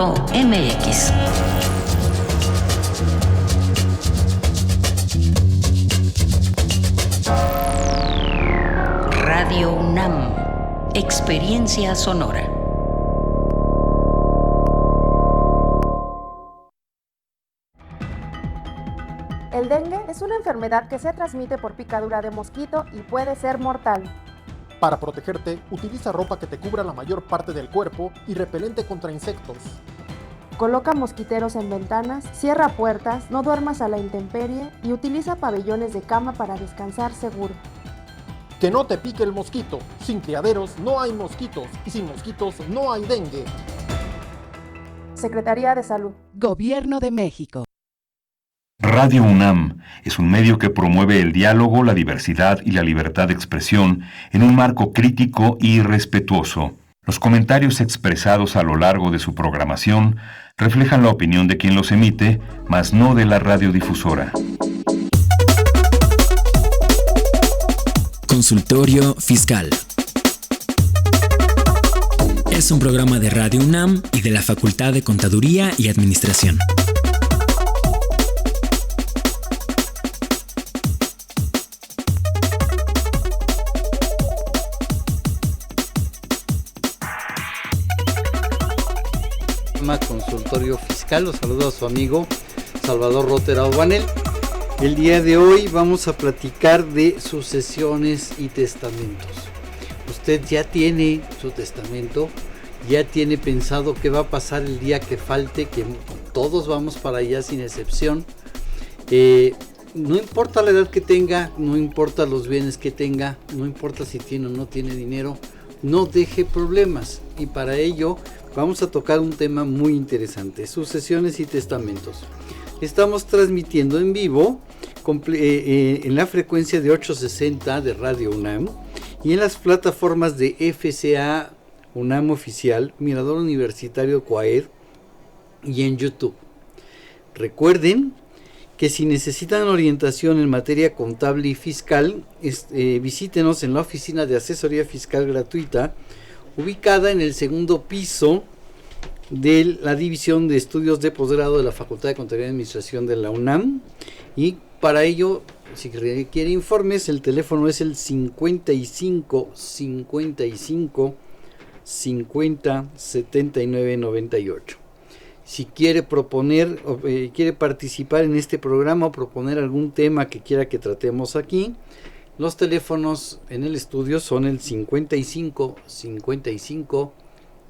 MX. Radio UNAM, experiencia sonora. El dengue es una enfermedad que se transmite por picadura de mosquito y puede ser mortal. Para protegerte, utiliza ropa que te cubra la mayor parte del cuerpo y repelente contra insectos. Coloca mosquiteros en ventanas, cierra puertas, no duermas a la intemperie y utiliza pabellones de cama para descansar seguro. Que no te pique el mosquito. Sin criaderos no hay mosquitos y sin mosquitos no hay dengue. Secretaría de Salud. Gobierno de México. Radio UNAM es un medio que promueve el diálogo, la diversidad y la libertad de expresión en un marco crítico y respetuoso. Los comentarios expresados a lo largo de su programación reflejan la opinión de quien los emite, mas no de la radiodifusora. Consultorio Fiscal. Es un programa de Radio UNAM y de la Facultad de Contaduría y Administración. Consultorio Fiscal, los saludo a su amigo Salvador Rotera O'Banel. El día de hoy vamos a platicar de sucesiones y testamentos. Usted ya tiene su testamento, ya tiene pensado qué va a pasar el día que falte, que todos vamos para allá sin excepción. No importa la edad que tenga, no importa los bienes que tenga, no importa si tiene o no tiene dinero, no deje problemas. Y para ello vamos a tocar un tema muy interesante: sucesiones y testamentos. Estamos transmitiendo en vivo en la frecuencia de 860 de Radio UNAM y en las plataformas de FCA UNAM Oficial, Mirador Universitario Coaed y en YouTube. Recuerden que si necesitan orientación en materia contable y fiscal, visítenos en la oficina de asesoría fiscal gratuita, ubicada en el segundo piso de la División de Estudios de Posgrado de la Facultad de Contaduría y Administración de la UNAM. Y para ello, si requiere informes, el teléfono es el 55 55 50 79 98. Si quiere proponer, quiere participar en este programa o proponer algún tema que quiera que tratemos aquí, los teléfonos en el estudio son el 55 55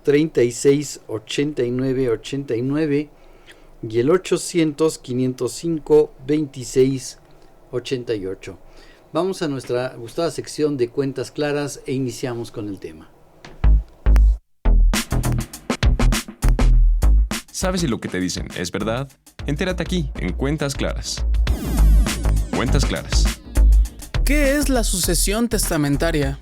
36 89 89 y el 800 505 26 88. Vamos a nuestra gustada sección de cuentas claras e iniciamos con el tema. ¿Sabes si lo que te dicen es verdad? Entérate aquí, en Cuentas Claras. Cuentas Claras. ¿Qué es la sucesión testamentaria?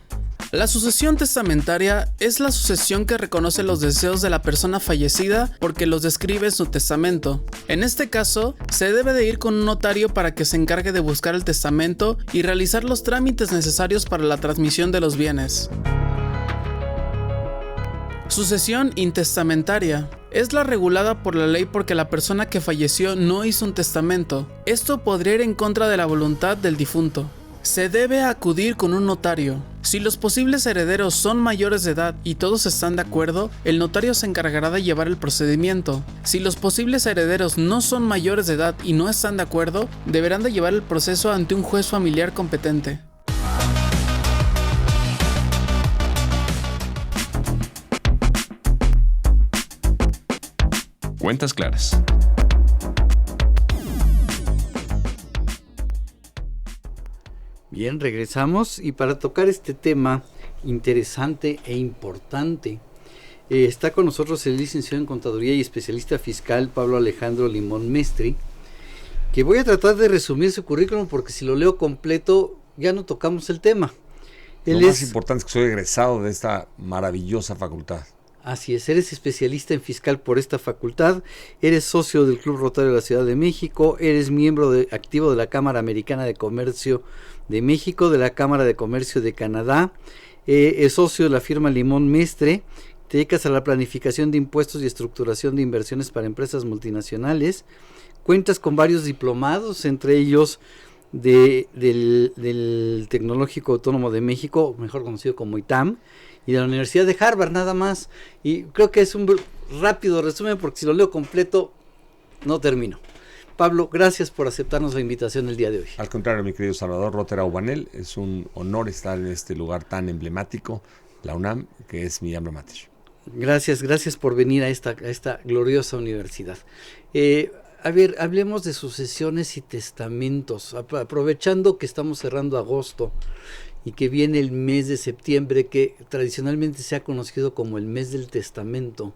La sucesión testamentaria es la sucesión que reconoce los deseos de la persona fallecida porque los describe en su testamento. En este caso, se debe de ir con un notario para que se encargue de buscar el testamento y realizar los trámites necesarios para la transmisión de los bienes. Sucesión intestamentaria. Es la regulada por la ley porque la persona que falleció no hizo un testamento. Esto podría ir en contra de la voluntad del difunto. Se debe acudir con un notario. Si los posibles herederos son mayores de edad y todos están de acuerdo, el notario se encargará de llevar el procedimiento. Si los posibles herederos no son mayores de edad y no están de acuerdo, deberán de llevar el proceso ante un juez familiar competente. Cuentas Claras. Bien, regresamos y para tocar este tema interesante e importante, está con nosotros el licenciado en Contaduría y especialista fiscal Pablo Alejandro Limón Mestri, que voy a tratar de resumir su currículum porque si lo leo completo ya no tocamos el tema. Lo más importante es que soy egresado de esta maravillosa facultad. Así es, eres especialista en fiscal por esta facultad, eres socio del Club Rotario de la Ciudad de México, eres miembro activo de la Cámara Americana de Comercio de México, de la Cámara de Comercio de Canadá, es socio de la firma Limón Mestre, te dedicas a la planificación de impuestos y estructuración de inversiones para empresas multinacionales, cuentas con varios diplomados, entre ellos del Tecnológico Autónomo de México, mejor conocido como ITAM, y de la Universidad de Harvard, nada más. Y creo que es un rápido resumen, porque si lo leo completo, no termino. Pablo, gracias por aceptarnos la invitación el día de hoy. Al contrario, mi querido Salvador Rotera Ubanel, es un honor estar en este lugar tan emblemático, la UNAM, que es mi alma mater. Gracias por venir a esta gloriosa universidad. A ver, hablemos de sucesiones y testamentos, aprovechando que estamos cerrando agosto y que viene el mes de septiembre, que tradicionalmente se ha conocido como el mes del testamento,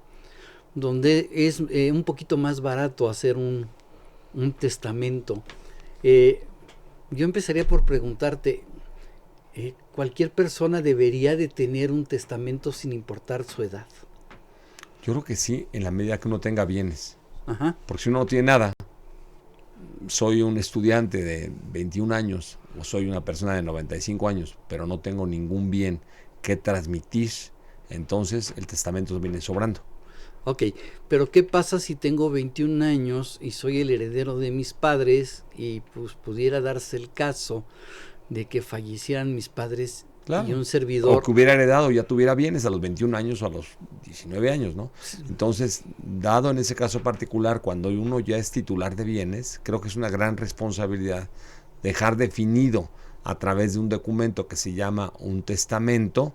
donde es un poquito más barato hacer un testamento. Yo empezaría por preguntarte, ¿cualquier persona debería de tener un testamento sin importar su edad? Yo creo que sí, en la medida que uno tenga bienes. Ajá. Porque si uno no tiene nada, soy un estudiante de 21 años o soy una persona de 95 años, pero no tengo ningún bien que transmitir, entonces el testamento viene sobrando. Ok, pero ¿qué pasa si tengo 21 años y soy el heredero de mis padres y pues pudiera darse el caso de que fallecieran mis padres? Claro. Y un servidor... O que hubiera heredado, ya tuviera bienes a los 21 años o a los 19 años, ¿no? Entonces, dado en ese caso particular, cuando uno ya es titular de bienes, creo que es una gran responsabilidad dejar definido a través de un documento que se llama un testamento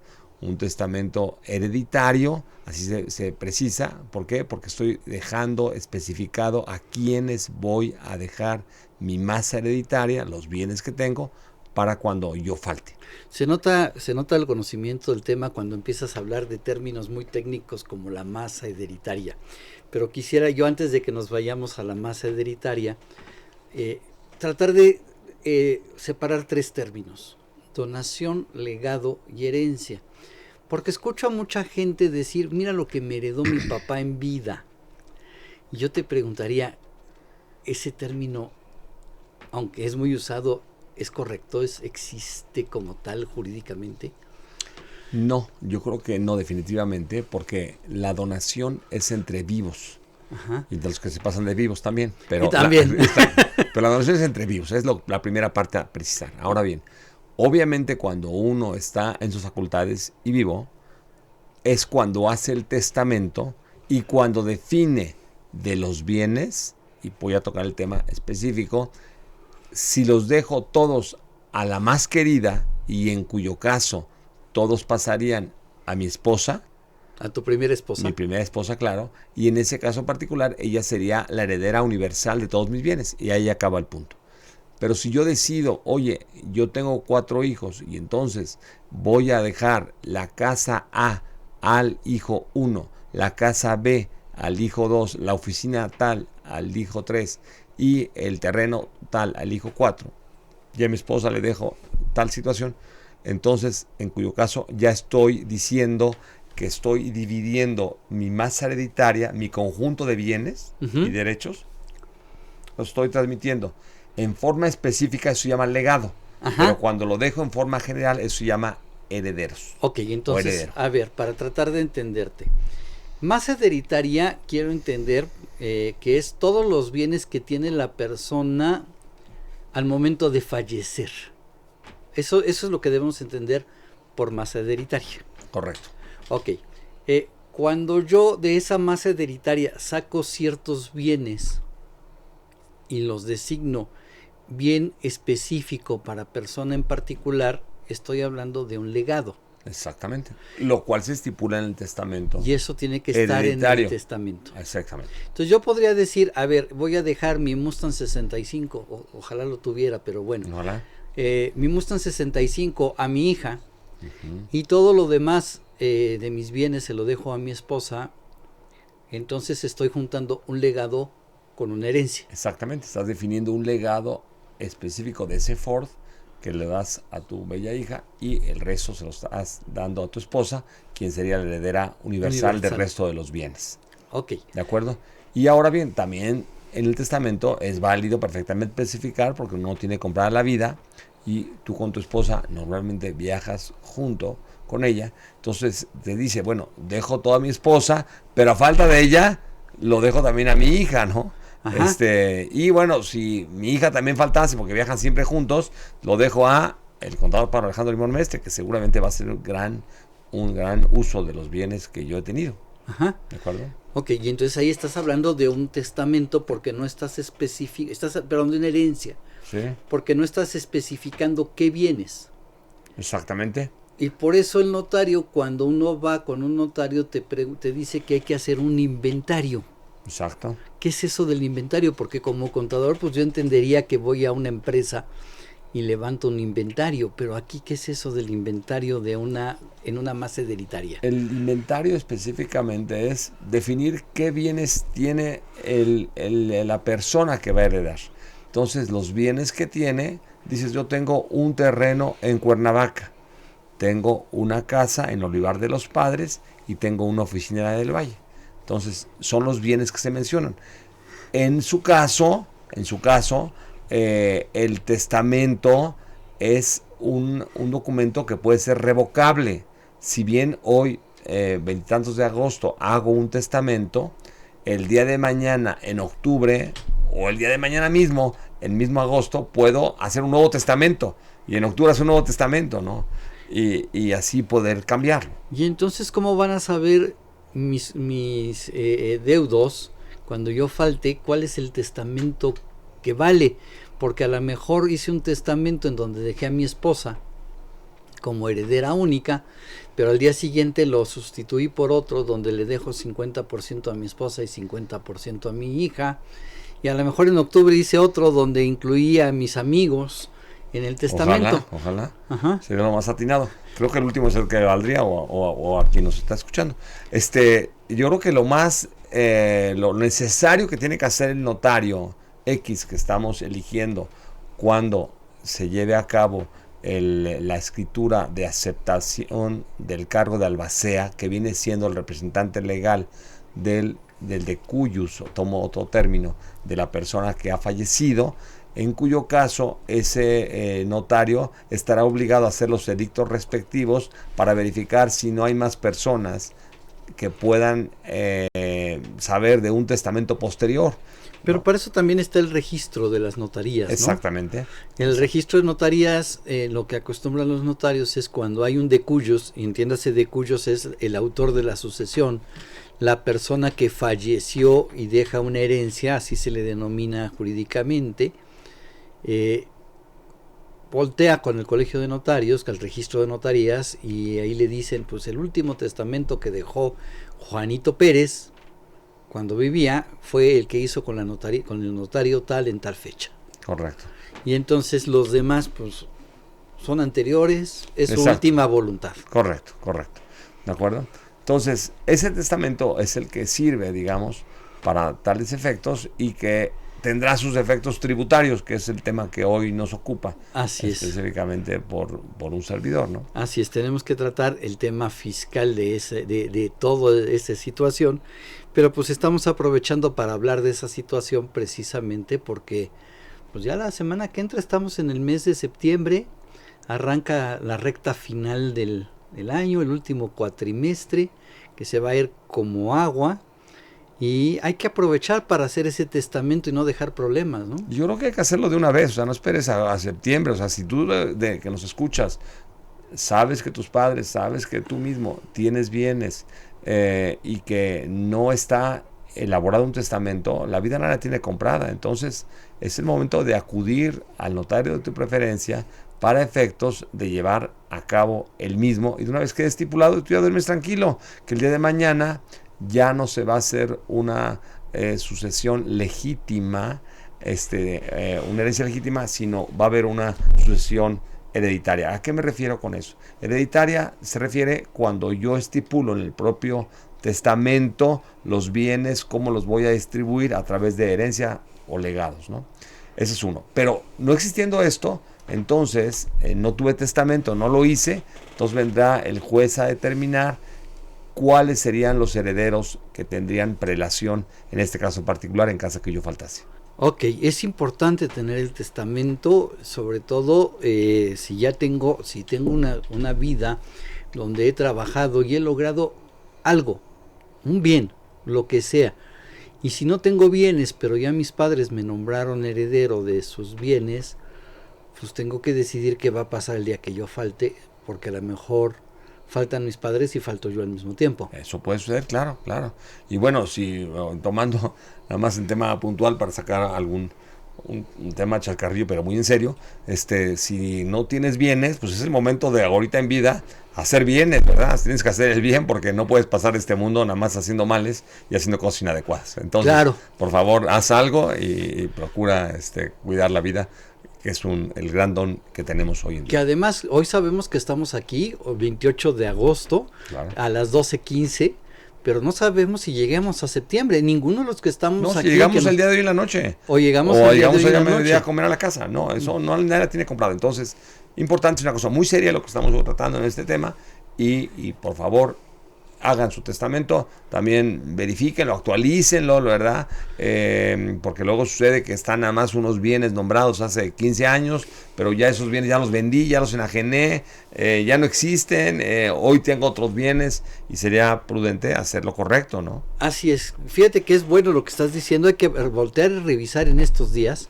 hereditario, así se precisa. ¿Por qué? Porque estoy dejando especificado a quiénes voy a dejar mi masa hereditaria, los bienes que tengo, para cuando yo falte. Se nota el conocimiento del tema cuando empiezas a hablar de términos muy técnicos como la masa hereditaria. Pero quisiera yo, antes de que nos vayamos a la masa hereditaria, tratar de separar tres términos: donación, legado y herencia. Porque escucho a mucha gente decir, mira lo que me heredó mi papá en vida. Y yo te preguntaría, ese término, aunque es muy usado, ¿es correcto? ¿Existe como tal jurídicamente? No, yo creo que no, definitivamente, porque la donación es entre vivos. Ajá. Y de los que se pasan de vivos también. Pero también. Pero la donación es entre vivos, es la primera parte a precisar. Ahora bien, obviamente cuando uno está en sus facultades y vivo, es cuando hace el testamento y cuando define de los bienes, y voy a tocar el tema específico, si los dejo todos a la más querida, y en cuyo caso todos pasarían a mi esposa. A tu primera esposa. Mi primera esposa, claro. Y en ese caso particular, ella sería la heredera universal de todos mis bienes. Y ahí acaba el punto. Pero si yo decido, oye, yo tengo 4 hijos y entonces voy a dejar la casa A al hijo 1, la casa B al hijo 2, la oficina tal al hijo 3 y el terreno tal al hijo 4, y a mi esposa le dejo tal situación, entonces en cuyo caso ya estoy diciendo que estoy dividiendo mi masa hereditaria, mi conjunto de bienes y derechos, lo estoy transmitiendo. En forma específica eso se llama legado. Ajá. Pero cuando lo dejo en forma general eso se llama herederos. Ok, entonces, a ver, para tratar de entenderte. Masa hereditaria, quiero entender que es todos los bienes que tiene la persona al momento de fallecer. Eso es lo que debemos entender por masa hereditaria. Correcto. Ok. Cuando yo de esa masa hereditaria saco ciertos bienes y los designo bien específico para persona en particular, estoy hablando de un legado. Exactamente. Lo cual se estipula en el testamento. Y eso tiene que estar hereditario en el testamento. Exactamente. Entonces yo podría decir, a ver, voy a dejar mi Mustang 65, ojalá lo tuviera, pero bueno. Ojalá. Mi Mustang 65 a mi hija, y todo lo demás de mis bienes se lo dejo a mi esposa. Entonces estoy juntando un legado con una herencia. Exactamente, estás definiendo un legado específico de ese Ford que le das a tu bella hija y el resto se lo estás dando a tu esposa, quien sería la heredera universal del resto de los bienes. Ok. ¿De acuerdo? Y ahora bien, también en el testamento es válido perfectamente especificar, porque uno tiene comprada la vida y tú con tu esposa normalmente viajas junto con ella. Entonces te dice, bueno, dejo toda a mi esposa, pero a falta de ella, lo dejo también a mi hija, ¿no? Y bueno, si mi hija también faltase, porque viajan siempre juntos, lo dejo a el contador Pablo Alejandro Limón Mestre, que seguramente va a ser un gran uso de los bienes que yo he tenido. Ajá. ¿De acuerdo? Ok, y entonces ahí estás hablando de un testamento porque no estás perdón, de una herencia. Sí. Porque no estás especificando qué bienes. Exactamente. Y por eso el notario, cuando uno va con un notario, te dice que hay que hacer un inventario. Exacto. ¿Qué es eso del inventario? Porque como contador, pues yo entendería que voy a una empresa y levanto un inventario, pero aquí, ¿qué es eso del inventario en una masa hereditaria? El inventario específicamente es definir qué bienes tiene la persona que va a heredar. Entonces, los bienes que tiene, dices, yo tengo un terreno en Cuernavaca, tengo una casa en Olivar de los Padres y tengo una oficina del Valle. Entonces, son los bienes que se mencionan. En su caso, el testamento es un documento que puede ser revocable. Si bien hoy, 20 de agosto, hago un testamento, el día de mañana, en octubre, o el día de mañana mismo, el mismo agosto, puedo hacer un nuevo testamento. Y en octubre hacer un nuevo testamento, ¿no? Y así poder cambiarlo. Y entonces, ¿cómo van a saber mis deudos, cuando yo falte, cuál es el testamento que vale? Porque a lo mejor hice un testamento en donde dejé a mi esposa como heredera única, pero al día siguiente lo sustituí por otro donde le dejo 50% a mi esposa y 50% a mi hija, y a lo mejor en octubre hice otro donde incluía a mis amigos en el testamento. Ojalá. Ajá. Sería lo más atinado. Creo que el último es el que valdría, o a quien nos está escuchando. Yo creo que lo necesario que tiene que hacer el notario X que estamos eligiendo cuando se lleve a cabo la escritura de aceptación del cargo de albacea, que viene siendo el representante legal del decuyus, tomo otro término, de la persona que ha fallecido, en cuyo caso ese notario estará obligado a hacer los edictos respectivos para verificar si no hay más personas que puedan saber de un testamento posterior. Pero para eso también está el registro de las notarías, ¿no? Exactamente. En el registro de notarías, lo que acostumbran los notarios es cuando hay un decuyos, y entiéndase decuyos es el autor de la sucesión, la persona que falleció y deja una herencia, así se le denomina jurídicamente, voltea con el colegio de notarios, que el registro de notarías, y ahí le dicen, pues el último testamento que dejó Juanito Pérez cuando vivía fue el que hizo con el notario tal en tal fecha. Correcto. Y entonces los demás pues son anteriores, es su última voluntad. Correcto. ¿De acuerdo? Entonces, ese testamento es el que sirve, digamos, para tales efectos y que tendrá sus efectos tributarios, que es el tema que hoy nos ocupa. Así es. Específicamente por un servidor, ¿no? Así es, tenemos que tratar el tema fiscal de toda esa situación, pero pues estamos aprovechando para hablar de esa situación precisamente porque pues ya la semana que entra estamos en el mes de septiembre, arranca la recta final del año, el último cuatrimestre, que se va a ir como agua. Y hay que aprovechar para hacer ese testamento y no dejar problemas, ¿no? Yo creo que hay que hacerlo de una vez, o sea, no esperes a septiembre, o sea, si tú que nos escuchas, sabes que tus padres, sabes que tú mismo tienes bienes y que no está elaborado un testamento, la vida no la tiene comprada, entonces es el momento de acudir al notario de tu preferencia para efectos de llevar a cabo el mismo, y de una vez quede estipulado, tú ya duermes tranquilo, que el día de mañana ya no se va a hacer una sucesión legítima, una herencia legítima, sino va a haber una sucesión hereditaria. ¿A qué me refiero con eso? Hereditaria se refiere cuando yo estipulo en el propio testamento los bienes, cómo los voy a distribuir a través de herencia o legados, ¿no? Ese es uno. Pero no existiendo esto, entonces no tuve testamento, no lo hice, entonces vendrá el juez a determinar cuáles serían los herederos que tendrían prelación, en este caso particular, en caso que yo faltase. Ok, es importante tener el testamento, sobre todo si tengo una vida donde he trabajado y he logrado algo, un bien, lo que sea. Y si no tengo bienes, pero ya mis padres me nombraron heredero de sus bienes, pues tengo que decidir qué va a pasar el día que yo falte, porque a lo mejor faltan mis padres y falto yo al mismo tiempo. Eso puede suceder, claro. Y bueno, si tomando nada más en tema puntual para sacar algún un tema chascarrillo, pero muy en serio, si no tienes bienes, pues es el momento de ahorita en vida hacer bienes, ¿verdad? Tienes que hacer el bien porque no puedes pasar este mundo nada más haciendo males y haciendo cosas inadecuadas. Entonces, claro, por favor, haz algo y procura cuidar la vida, que es el gran don que tenemos hoy en día. Que además, hoy sabemos que estamos aquí, el 28 de agosto, claro, a las 12:15, pero no sabemos si lleguemos a septiembre. Ninguno de los que estamos aquí. No, si llegamos el día de hoy en la noche. O llegamos hoy a mediodía mediodía a comer a la casa. No, eso no nadie tiene comprado. Entonces, importante, es una cosa muy seria lo que estamos tratando en este tema. Y por favor, hagan su testamento, también verifíquenlo, actualícenlo, ¿verdad? Porque luego sucede que están nada más unos bienes nombrados hace 15 años, pero ya esos bienes ya los vendí, ya los enajené, ya no existen, hoy tengo otros bienes y sería prudente hacer lo correcto, ¿no? Así es, fíjate que es bueno lo que estás diciendo, hay que voltear y revisar en estos días,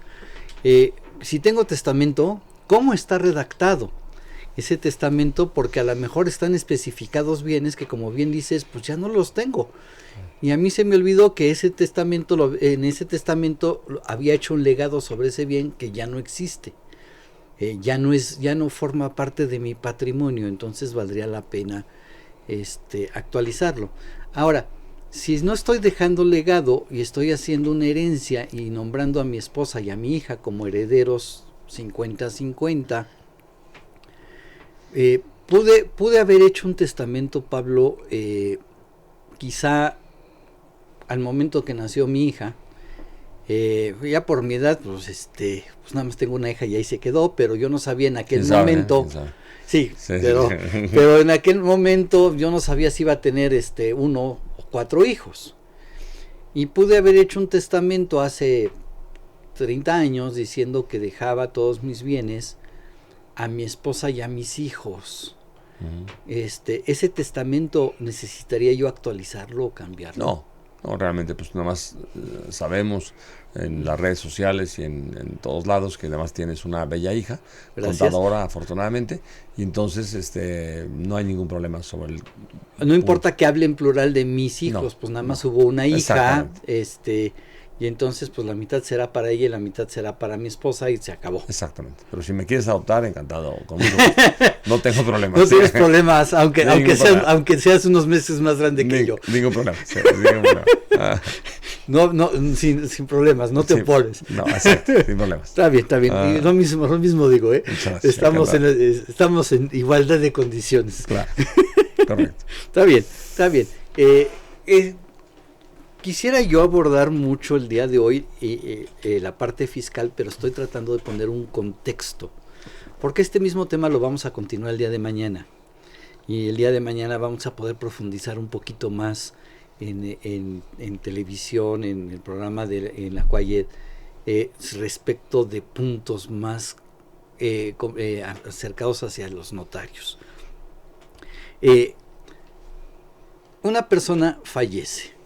si tengo testamento, ¿cómo está redactado ese testamento? Porque a lo mejor están especificados bienes que, como bien dices, pues ya no los tengo. Y a mí se me olvidó que en ese testamento había hecho un legado sobre ese bien que ya no existe. Ya no forma parte de mi patrimonio, entonces valdría la pena actualizarlo. Ahora, si no estoy dejando legado y estoy haciendo una herencia y nombrando a mi esposa y a mi hija como herederos 50-50, pude haber hecho un testamento, Pablo, quizá al momento que nació mi hija, ya por mi edad, pues nada más tengo una hija y ahí se quedó, pero yo no sabía en aquel momento, sí, pero en aquel momento yo no sabía si iba a tener 1 o 4 hijos, y pude haber hecho un testamento hace 30 años diciendo que dejaba todos mis bienes a mi esposa y a mis hijos. Ese testamento necesitaría yo actualizarlo o cambiarlo. No, realmente pues nada más sabemos en las redes sociales y en todos lados que además tienes una bella hija, contadora afortunadamente, y entonces no hay ningún problema sobre el... No importa que hable en plural de mis hijos, pues nada más hubo una hija, y entonces pues la mitad será para ella y la mitad será para mi esposa y se acabó. Exactamente, pero si me quieres adoptar, encantado conmigo. No tengo problemas. No tienes problemas, aunque seas unos meses más grande que yo. Ningún problema. Ningún problema. No, sin problemas, no te opones. No, exacto, sin problemas. Está bien. Y lo mismo digo, estamos en igualdad de condiciones. Claro, correcto. Está bien. Quisiera yo abordar mucho el día de hoy la parte fiscal, pero estoy tratando de poner un contexto, porque este mismo tema lo vamos a continuar el día de mañana, y el día de mañana vamos a poder profundizar un poquito más en televisión, en el programa en la Cuayet, respecto de puntos más acercados hacia los notarios. Una persona fallece.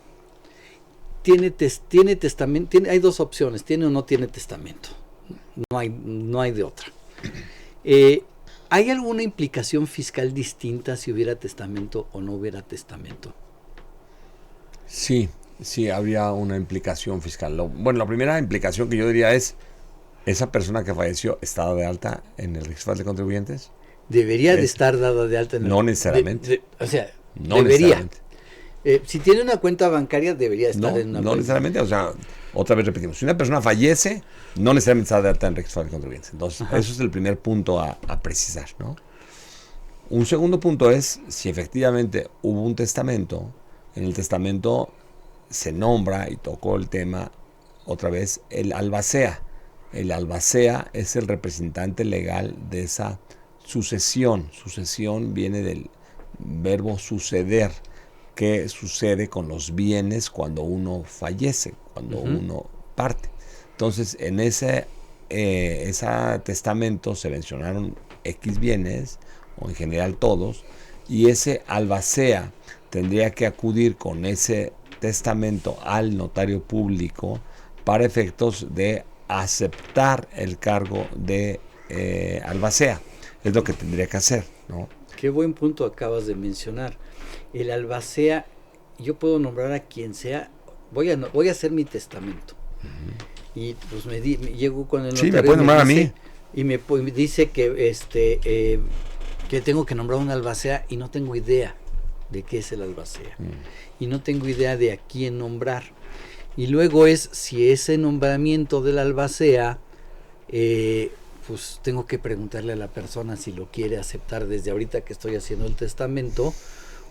Tiene testamento, hay dos opciones, tiene o no tiene testamento, no hay de otra. ¿Hay alguna implicación fiscal distinta si hubiera testamento o no hubiera testamento? Sí, habría una implicación fiscal. La primera implicación que yo diría es, ¿esa persona que falleció está de alta en el registro de contribuyentes? Debería de estar dada de alta en el... No necesariamente. No debería. Necesariamente. Si tiene una cuenta bancaria, debería estar en una cuenta. No necesariamente, otra vez repetimos, si una persona fallece, no necesariamente está de alta en el registro de contribuyentes. Entonces, eso es el primer punto a precisar, ¿no? Un segundo punto es, si efectivamente hubo un testamento, en el testamento se nombra, y tocó el tema otra vez, el albacea. El albacea es el representante legal de esa sucesión. Sucesión viene del verbo suceder, que sucede con los bienes cuando uno fallece, cuando uno parte. Entonces, en ese testamento se mencionaron X bienes, o en general todos, y ese albacea tendría que acudir con ese testamento al notario público para efectos de aceptar el cargo de albacea. Es lo que tendría que hacer, ¿no? Qué buen punto acabas de mencionar. El albacea, yo puedo nombrar a quien sea, voy a hacer mi testamento. Y pues me llego con el notario. Sí, me puede nombrar a mí. Y me dice que que tengo que nombrar un albacea y no tengo idea de qué es el albacea. Y no tengo idea de a quién nombrar. Y luego si ese nombramiento del albacea, pues tengo que preguntarle a la persona si lo quiere aceptar desde ahorita que estoy haciendo el testamento,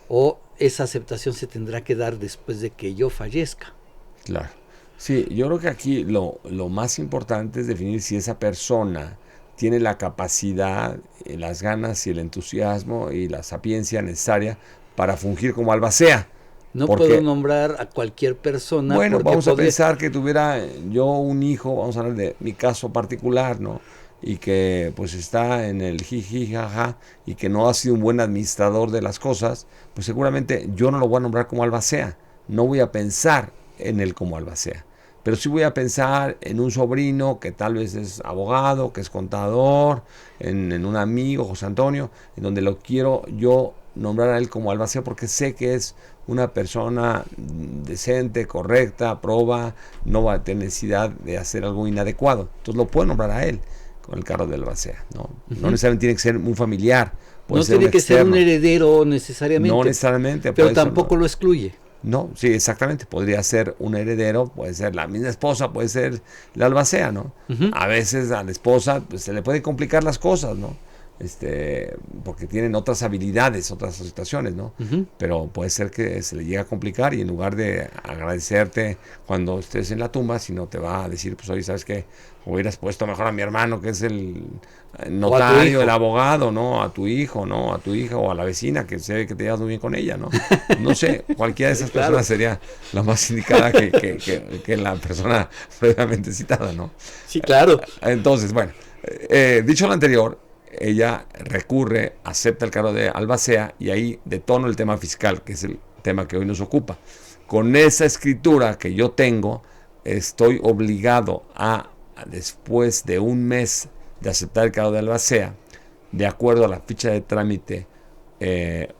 o esa aceptación se tendrá que dar después de que yo fallezca. Claro. Sí, yo creo que aquí lo más importante es definir si esa persona tiene la capacidad, las ganas y el entusiasmo y la sapiencia necesaria para fungir como albacea. No puedo nombrar a cualquier persona. Bueno, vamos a pensar que tuviera yo un hijo, vamos a hablar de mi caso particular, ¿no? Y que pues está en el jiji, jaja, y que no ha sido un buen administrador de las cosas, pues seguramente yo no lo voy a nombrar como albacea. No voy a pensar en él como albacea. Pero sí voy a pensar en un sobrino que tal vez es abogado, que es contador, en un amigo, José Antonio, en donde lo quiero yo nombrar a él como albacea porque sé que es una persona decente, correcta, proba, no va a tener necesidad de hacer algo inadecuado. Entonces lo puedo nombrar a él con el cargo de albacea, ¿no? No necesariamente tiene que ser un familiar. No tiene que ser un heredero necesariamente. No necesariamente. Pero tampoco lo excluye. No, sí, exactamente. Podría ser un heredero, puede ser la misma esposa, puede ser la albacea, ¿no? A veces a la esposa pues, se le puede complicar las cosas, ¿no? Porque tienen otras habilidades, otras situaciones, ¿no? Pero puede ser que se le llegue a complicar y en lugar de agradecerte cuando estés en la tumba, sino te va a decir, pues oye, ¿sabes qué? Hubieras puesto mejor a mi hermano, que es el notario, el abogado, ¿no? A tu hijo, ¿no? A tu hija o a la vecina, que se ve que te llevas muy bien con ella, ¿no? No sé, cualquiera de esas personas sería la más indicada que la persona previamente citada, ¿no? Sí, claro. Entonces, bueno, dicho lo anterior, ella recurre, acepta el cargo de albacea y ahí detono el tema fiscal, que es el tema que hoy nos ocupa. Con esa escritura que yo tengo, estoy obligado a, después de un mes de aceptar el cargo de albacea, de acuerdo a la ficha de trámite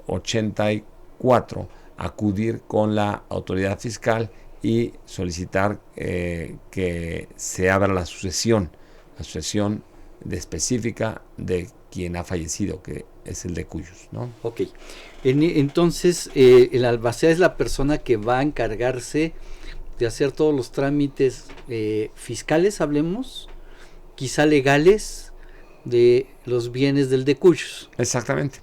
84, acudir con la autoridad fiscal y solicitar que se abra la sucesión específica de quien ha fallecido, que es el de Cuyos, ¿no? Ok. Entonces, el albacea es la persona que va a encargarse de hacer todos los trámites fiscales, hablemos, quizá legales, de los bienes del de Cuyos. Exactamente.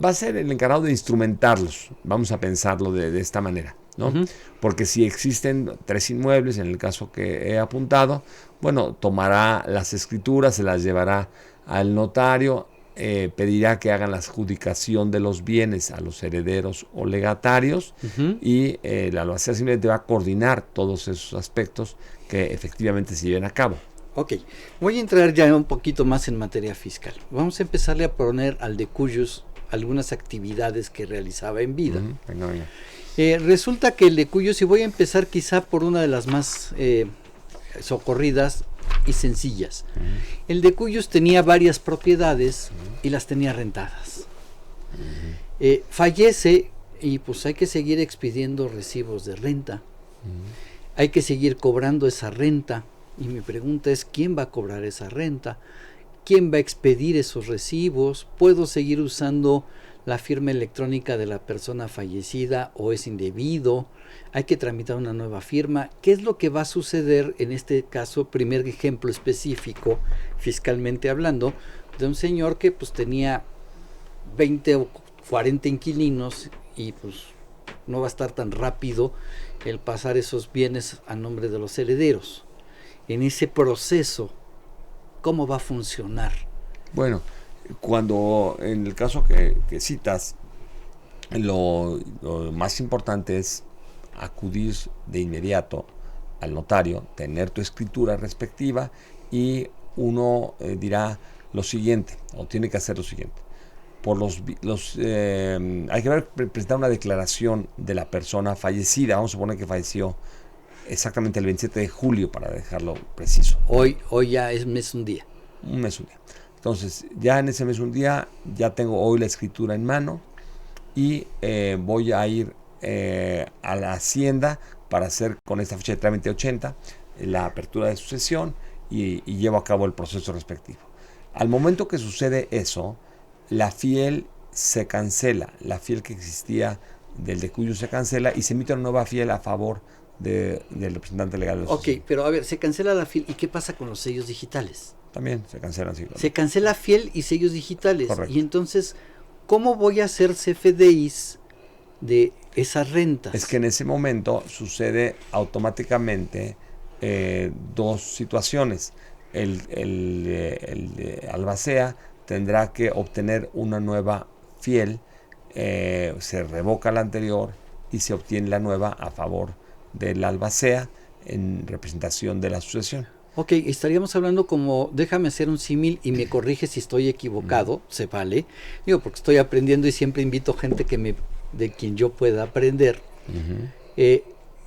Va a ser el encargado de instrumentarlos, vamos a pensarlo de esta manera, ¿no? Porque si existen 3 inmuebles, en el caso que he apuntado, bueno, tomará las escrituras, se las llevará al notario, pedirá que hagan la adjudicación de los bienes a los herederos o legatarios y la albacea simplemente va a coordinar todos esos aspectos que efectivamente se lleven a cabo. Ok, voy a entrar ya un poquito más en materia fiscal. Vamos a empezarle a poner al de Cuyos algunas actividades que realizaba en vida. Venga. Resulta que el de Cuyos, y voy a empezar quizá por una de las más socorridas y sencillas. El de Cuyos tenía varias propiedades y las tenía rentadas. Fallece y pues hay que seguir expidiendo recibos de renta. Hay que seguir cobrando esa renta. Y mi pregunta es, ¿quién va a cobrar esa renta? ¿Quién va a expedir esos recibos? ¿Puedo seguir usando la firma electrónica de la persona fallecida o es indebido? Hay que tramitar una nueva firma. ¿Qué es lo que va a suceder en este caso? Primer ejemplo específico, fiscalmente hablando, de un señor que pues tenía 20 o 40 inquilinos y pues no va a estar tan rápido el pasar esos bienes a nombre de los herederos. En ese proceso, ¿cómo va a funcionar? Bueno, cuando en el caso que citas, lo más importante es acudir de inmediato al notario, tener tu escritura respectiva y uno dirá lo siguiente, o tiene que hacer lo siguiente. por hay que presentar una declaración de la persona fallecida. Vamos a suponer que falleció exactamente el 27 de julio para dejarlo preciso. Hoy ya es mes un día. Un mes un día. Entonces, ya en ese mes un día, ya tengo hoy la escritura en mano y voy a ir a la hacienda para hacer con esta fecha de trámite 80 la apertura de sucesión y llevo a cabo el proceso respectivo. Al momento que sucede eso, la fiel se cancela, la fiel que existía del de cuyo se cancela y se emite una nueva fiel a favor del representante legal de la sucesión. Ok, pero a ver, se cancela la fiel, ¿y qué pasa con los sellos digitales? También se cancelan. Sí, se cancela fiel y sellos digitales. Correcto. Y entonces, ¿cómo voy a hacer CFDIs de esa renta? Es que en ese momento sucede automáticamente dos situaciones. El albacea tendrá que obtener una nueva fiel, se revoca la anterior y se obtiene la nueva a favor del albacea en representación de la sucesión. Ok, estaríamos hablando como, déjame hacer un símil y me corrige si estoy equivocado, se vale. Digo, porque estoy aprendiendo y siempre invito gente de quien yo pueda aprender.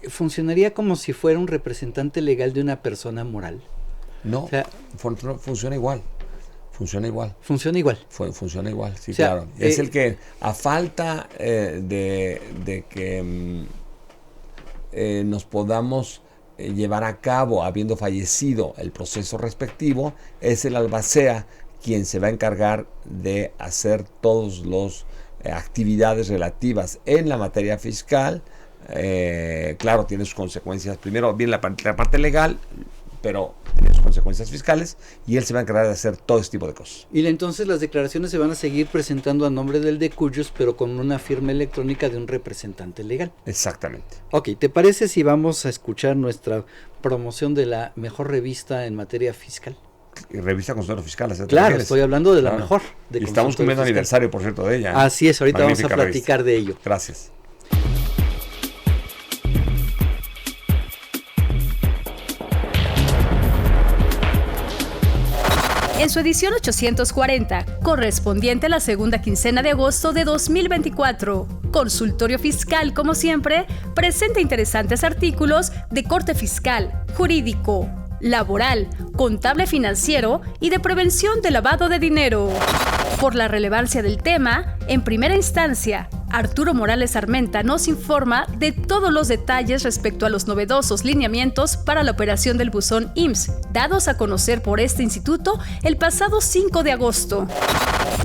¿Funcionaría como si fuera un representante legal de una persona moral? No, o sea, funciona igual. Funciona igual. Funciona igual. Funciona igual, sí, o sea, claro. Es el que, a falta de que nos podamos llevar a cabo, habiendo fallecido el proceso respectivo, es el albacea quien se va a encargar de hacer todas las actividades relativas en la materia fiscal. Claro, tiene sus consecuencias. Primero viene la parte legal, pero tiene sus consecuencias fiscales y él se va a encargar de hacer todo este tipo de cosas. Y entonces las declaraciones se van a seguir presentando a nombre del de cuyos, pero con una firma electrónica de un representante legal. Exactamente. Ok, ¿te parece si vamos a escuchar nuestra promoción de la mejor revista en materia fiscal? Revista Consultorio Fiscal. Claro, estoy hablando de la mejor. Y estamos cumpliendo aniversario, por cierto, de ella. Así es, ahorita magnífica vamos a platicar revista. De ello. Gracias. En su edición 840, correspondiente a la segunda quincena de agosto de 2024, Consultorio Fiscal, como siempre, presenta interesantes artículos de corte fiscal, jurídico, laboral, contable financiero y de prevención de lavado de dinero. Por la relevancia del tema, en primera instancia, Arturo Morales Armenta nos informa de todos los detalles respecto a los novedosos lineamientos para la operación del buzón IMSS, dados a conocer por este instituto el pasado 5 de agosto.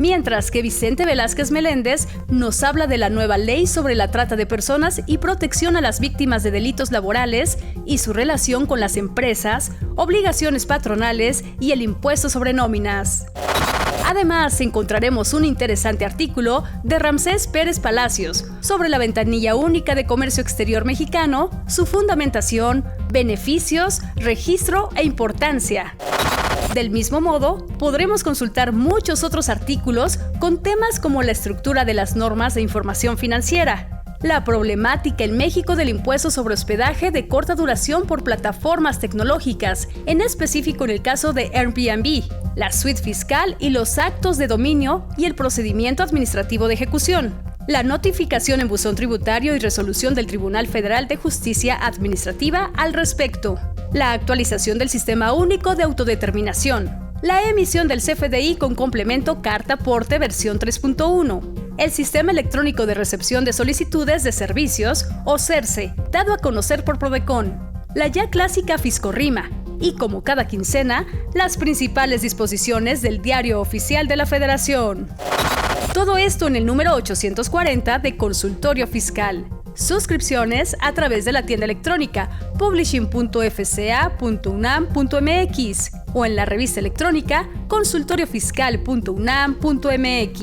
Mientras que Vicente Velázquez Meléndez nos habla de la nueva ley sobre la trata de personas y protección a las víctimas de delitos laborales y su relación con las empresas, obligaciones patronales y el impuesto sobre nóminas. Además, encontraremos un interesante artículo de Ramsés Pérez Palacios sobre la ventanilla única de comercio exterior mexicano, su fundamentación, beneficios, registro e importancia. Del mismo modo, podremos consultar muchos otros artículos con temas como la estructura de las normas de información financiera, la problemática en México del impuesto sobre hospedaje de corta duración por plataformas tecnológicas, en específico en el caso de Airbnb, la suite fiscal y los actos de dominio y el procedimiento administrativo de ejecución, la notificación en buzón tributario y resolución del Tribunal Federal de Justicia Administrativa al respecto, la actualización del Sistema Único de Autodeterminación, la emisión del CFDI con complemento Carta Aporte versión 3.1, el Sistema Electrónico de Recepción de Solicitudes de Servicios, o CERSE, dado a conocer por Prodecon, la ya clásica Fiscorrima, y como cada quincena, las principales disposiciones del Diario Oficial de la Federación. Todo esto en el número 840 de Consultorio Fiscal. Suscripciones a través de la tienda electrónica publishing.fca.unam.mx o en la revista electrónica consultoriofiscal.unam.mx.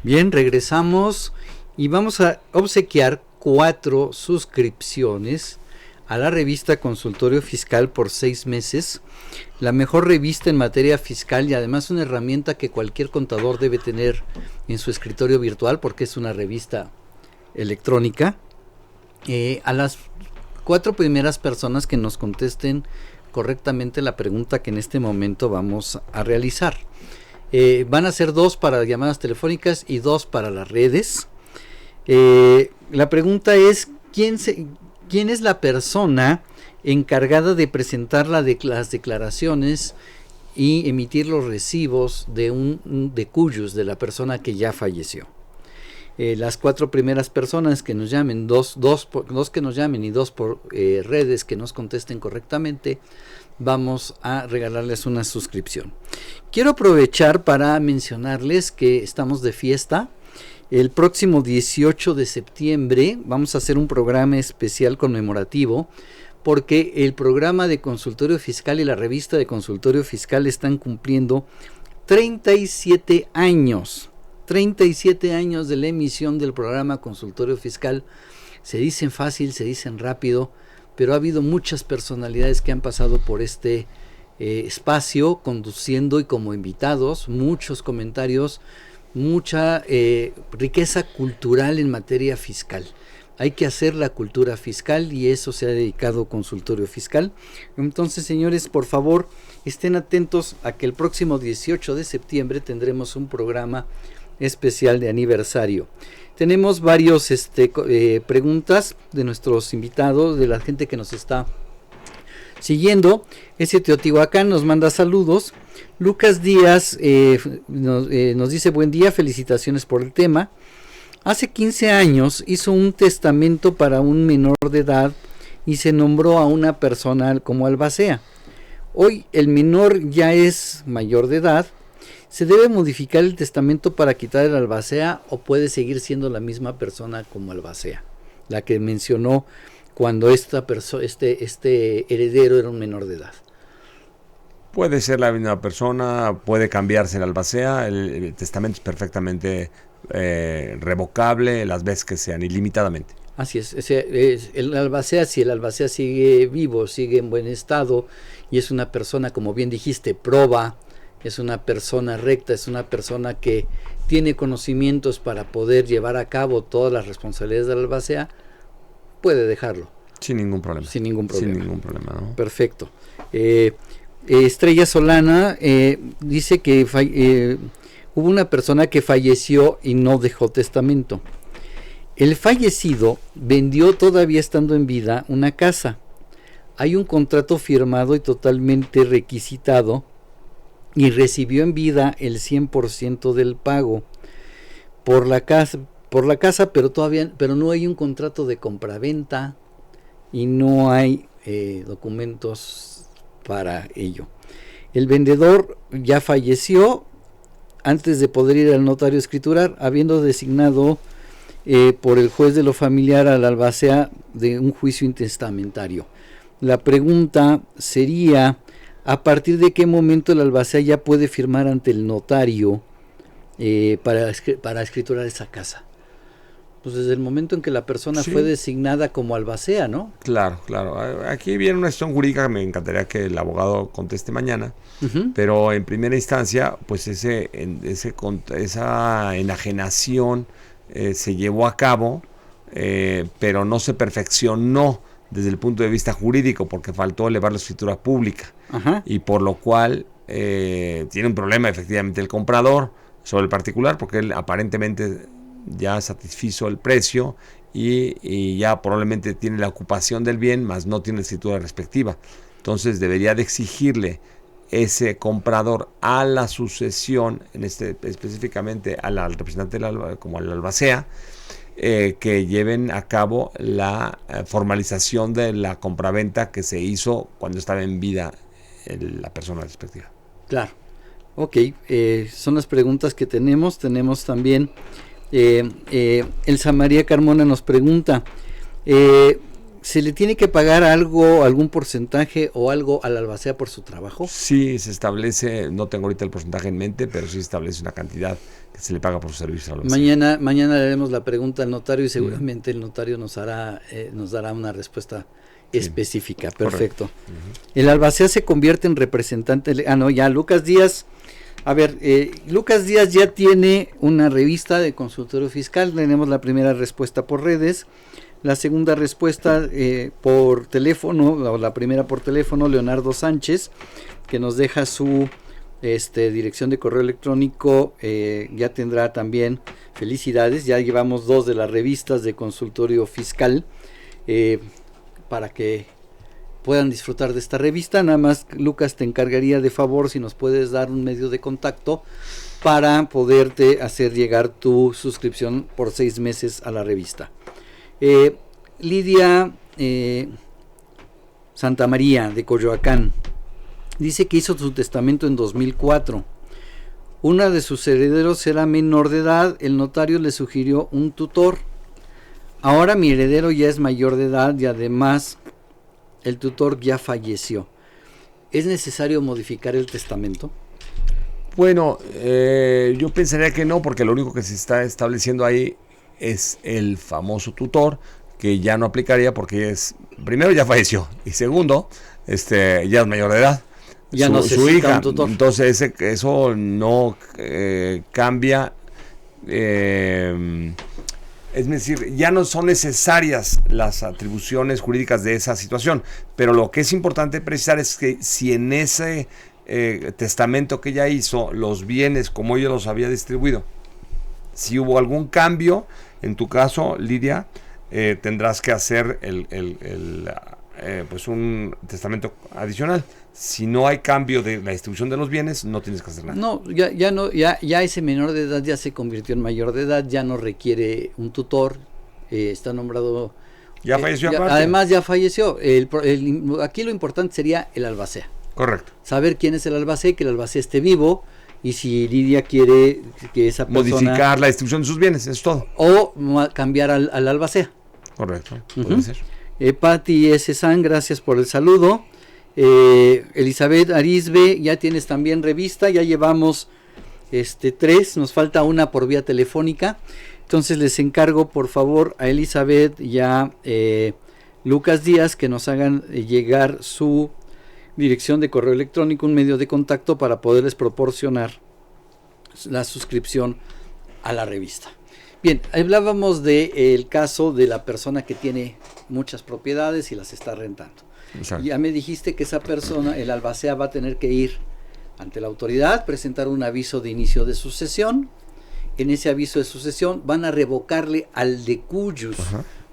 Bien, regresamos y vamos a obsequiar 4 suscripciones a la revista Consultorio Fiscal por 6 meses, la mejor revista en materia fiscal y además una herramienta que cualquier contador debe tener en su escritorio virtual porque es una revista electrónica a las 4 primeras personas que nos contesten correctamente la pregunta que en este momento vamos a realizar. Van a ser 2 para llamadas telefónicas y 2 para las redes. La pregunta es, ¿quién es la persona encargada de presentar las declaraciones y emitir los recibos de cuyos de la persona que ya falleció? Las 4 primeras personas que nos llamen, dos que nos llamen y 2 por redes que nos contesten correctamente, vamos a regalarles una suscripción. Quiero aprovechar para mencionarles que estamos de fiesta. El próximo 18 de septiembre vamos a hacer un programa especial conmemorativo, porque el programa de Consultorio Fiscal y la revista de Consultorio Fiscal están cumpliendo 37 años. 37 años de la emisión del programa Consultorio Fiscal. Se dicen fácil, se dicen rápido, pero ha habido muchas personalidades que han pasado por este espacio, conduciendo y como invitados, muchos comentarios, mucha riqueza cultural en materia fiscal. Hay que hacer la cultura fiscal y eso se ha dedicado Consultorio Fiscal. Entonces, señores, por favor, estén atentos a que el próximo 18 de septiembre tendremos un programa especial de aniversario. Tenemos varios preguntas de nuestros invitados, de la gente que nos está siguiendo. Ese Teotihuacán nos manda saludos. Lucas Díaz nos dice: buen día, felicitaciones por el tema. Hace 15 años hizo un testamento para un menor de edad y se nombró a una persona como albacea. Hoy el menor ya es mayor de edad. ¿Se debe modificar el testamento para quitar el albacea o puede seguir siendo la misma persona como albacea? La que mencionó cuando este heredero era un menor de edad. Puede ser la misma persona, puede cambiarse el albacea, el testamento es perfectamente revocable las veces que sean, ilimitadamente. Así es, el albacea, si el albacea sigue vivo, sigue en buen estado y es una persona, como bien dijiste, proba, es una persona recta, es una persona que tiene conocimientos para poder llevar a cabo todas las responsabilidades del albacea, puede dejarlo. Sin ningún problema. Sin ningún problema, ¿no? Perfecto. Estrella Solana dice que hubo una persona que falleció y no dejó testamento. El fallecido vendió, todavía estando en vida, una casa. Hay un contrato firmado y totalmente requisitado y recibió en vida el 100% del pago por la casa, pero no hay un contrato de compraventa y no hay documentos para ello. El vendedor ya falleció antes de poder ir al notario a escriturar, habiendo designado por el juez de lo familiar al albacea de un juicio intestamentario. La pregunta sería: ¿a partir de qué momento el albacea ya puede firmar ante el notario para escriturar esa casa? Pues desde el momento en que la persona fue designada como albacea, ¿no? Claro. Aquí viene una cuestión jurídica, me encantaría que el abogado conteste mañana, pero en primera instancia, pues esa enajenación se llevó a cabo, pero no se perfeccionó desde el punto de vista jurídico, porque faltó elevar la escritura pública. Y por lo cual tiene un problema efectivamente el comprador sobre el particular, porque él aparentemente ya satisfizo el precio y ya probablemente tiene la ocupación del bien, más no tiene la escritura respectiva. Entonces debería de exigirle ese comprador a la sucesión, específicamente al representante como al albacea, que lleven a cabo la formalización de la compraventa que se hizo cuando estaba en vida la persona respectiva. Claro. Ok, son las preguntas que tenemos. Tenemos también Elsa María Carmona nos pregunta: ¿se le tiene que pagar algún porcentaje o algo al albacea por su trabajo? Sí, se establece, no tengo ahorita el porcentaje en mente, pero sí se establece una cantidad que se le paga por su servicio al albacea. Mañana le haremos la pregunta al notario y seguramente el notario nos dará una respuesta específica. Perfecto. El albacea se convierte en representante. Lucas Díaz A ver, Lucas Díaz ya tiene una revista de consultorio fiscal. Tenemos la primera respuesta por redes. La segunda respuesta por teléfono, o la primera por teléfono, Leonardo Sánchez, que nos deja su dirección de correo electrónico. Ya tendrá también, felicidades, ya llevamos 2 de las revistas de consultorio fiscal para que puedan disfrutar de esta revista. Nada más, Lucas, te encargaría de favor si nos puedes dar un medio de contacto para poderte hacer llegar tu suscripción por 6 meses a la revista. Lidia Santa María de Coyoacán dice que hizo su testamento en 2004. Una de sus herederos era menor de edad, el notario le sugirió un tutor. Ahora mi heredero ya es mayor de edad y además el tutor ya falleció. ¿Es necesario modificar el testamento? Bueno, yo pensaría que no, porque lo único que se está estableciendo ahí es el famoso tutor, que ya no aplicaría porque primero ya falleció y segundo, ya es mayor de edad. Ya no su hija, un tutor. Entonces eso no cambia. Es decir, ya no son necesarias las atribuciones jurídicas de esa situación, pero lo que es importante precisar es que si en ese testamento que ella hizo, los bienes como ella los había distribuido, si hubo algún cambio, en tu caso, Lidia, tendrás que hacer pues un testamento adicional. Si no hay cambio de la distribución de los bienes, no tienes que hacer nada. No, ya ese menor de edad ya se convirtió en mayor de edad, ya no requiere un tutor, está nombrado. Ya falleció aparte. Además ya falleció. Aquí lo importante sería el albacea. Correcto. Saber quién es el albacea, que el albacea esté vivo, y si Lidia quiere que esa persona modificar la distribución de sus bienes, eso es todo. O cambiar al albacea. Correcto, puede ser. Pati S. San, gracias por el saludo. Elizabeth Arisbe, ya tienes también revista, ya llevamos 3, nos falta una por vía telefónica, entonces les encargo por favor a Elizabeth y a Lucas Díaz que nos hagan llegar su dirección de correo electrónico, un medio de contacto para poderles proporcionar la suscripción a la revista. Bien, hablábamos del caso de la persona que tiene muchas propiedades y las está rentando. Exacto. Ya me dijiste que esa persona, el albacea, va a tener que ir ante la autoridad, presentar un aviso de inicio de sucesión. En ese aviso de sucesión van a revocarle al de cuyos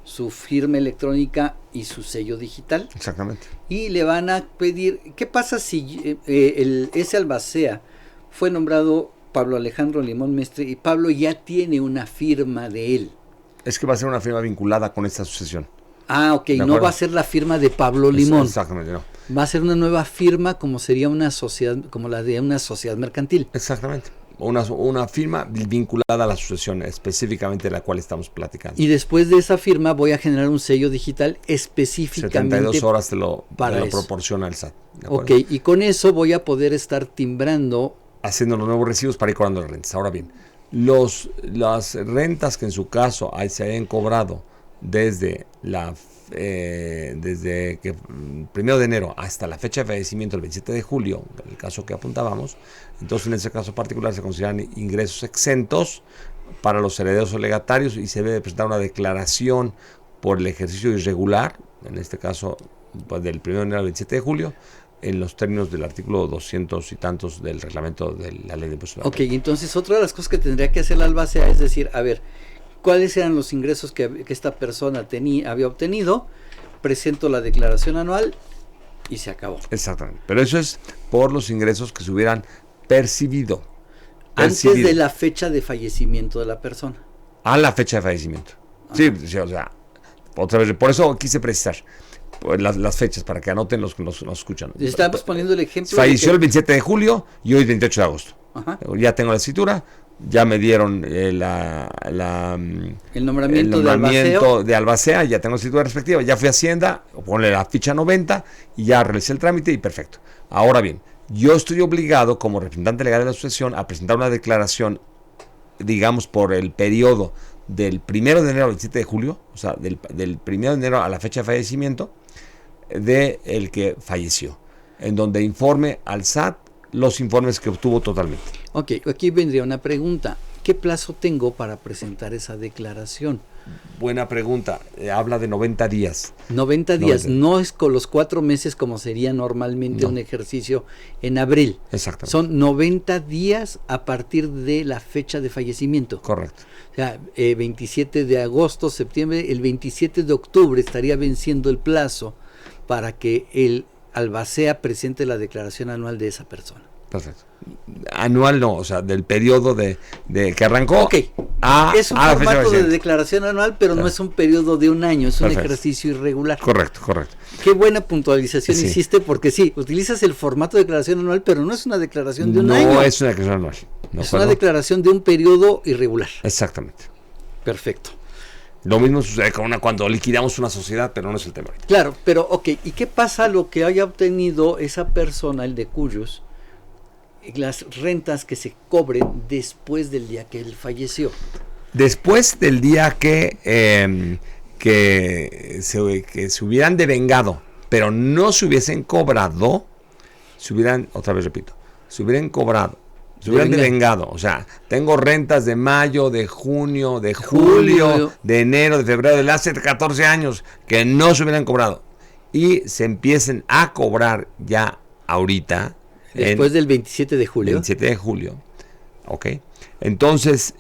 su firma electrónica y su sello digital. Exactamente. Y le van a pedir, ¿qué pasa si ese albacea fue nombrado Pablo Alejandro Limón Mestre y Pablo ya tiene una firma de él? Es que va a ser una firma vinculada con esta sucesión. Ah, ok, no va a ser la firma de Pablo Limón. Exactamente, no. Va a ser una nueva firma como sería una sociedad, como la de una sociedad mercantil. Exactamente. Una firma vinculada a la sucesión, específicamente de la cual estamos platicando. Y después de esa firma voy a generar un sello digital específicamente 72 horas te lo proporciona el SAT. Ok, y con eso voy a poder estar timbrando, haciendo los nuevos recibos para ir cobrando las rentas. Ahora bien, las rentas que en su caso se hayan cobrado desde que 1 de enero hasta la fecha de fallecimiento, el 27 de julio, el caso que apuntábamos, entonces en ese caso particular se consideran ingresos exentos para los herederos o legatarios y se debe presentar una declaración por el ejercicio irregular, en este caso pues, del 1 de enero al 27 de julio, en los términos del artículo 200 y tantos del reglamento de la ley de impuestos. Ok, entonces otra de las cosas que tendría que hacer la albacea es decir, a ver, ¿cuáles eran los ingresos que esta persona había obtenido? Presento la declaración anual y se acabó. Exactamente, pero eso es por los ingresos que se hubieran percibido. Antes de la fecha de fallecimiento de la persona. A la fecha de fallecimiento. Sí, o sea, otra vez, por eso quise precisar las fechas, para que anoten los que nos escuchan. Estamos poniendo el ejemplo. Falleció el 27 de julio y hoy es 28 de agosto. Ajá. Ya tengo la escritura, ya me dieron el nombramiento de albacea, ya tengo la escritura respectiva, ya fui a Hacienda, ponle la ficha 90 y ya realicé el trámite y perfecto. Ahora bien, yo estoy obligado como representante legal de la sucesión a presentar una declaración, digamos, por el periodo del 1 de enero al 27 de julio, o sea, del 1 de enero a la fecha de fallecimiento de el que falleció, en donde informe al SAT los informes que obtuvo totalmente. Ok, aquí vendría una pregunta. ¿Qué plazo tengo para presentar esa declaración? Buena pregunta. Habla de 90 días. 90 días, no es con los 4 meses como sería normalmente un ejercicio en abril. Exactamente. Son 90 días a partir de la fecha de fallecimiento. Correcto. O sea, 27 de agosto, septiembre, el 27 de octubre estaría venciendo el plazo para que el albacea presente la declaración anual de esa persona. Perfecto. Anual no, o sea, del periodo de que arrancó. Ok, es un formato de declaración anual, pero no es un periodo de un año, es un ejercicio irregular. Correcto. Qué buena puntualización hiciste, porque sí, utilizas el formato de declaración anual, pero no es una declaración de un año. No es una declaración anual. Es una declaración de un periodo irregular. Exactamente. Perfecto. Lo mismo sucede con cuando liquidamos una sociedad, pero no es el tema. Claro, pero ok, ¿y qué pasa lo que haya obtenido esa persona, el de cuyos, las rentas que se cobren después del día que él falleció? Después del día que se hubieran devengado, pero no se hubiesen cobrado, se hubieran devengado, o sea, tengo rentas de mayo, de junio, de julio, de enero, de febrero, de hace 14 años que no se hubieran cobrado y se empiecen a cobrar ya ahorita. Después del 27 de julio. 27 de julio, ok. Entonces,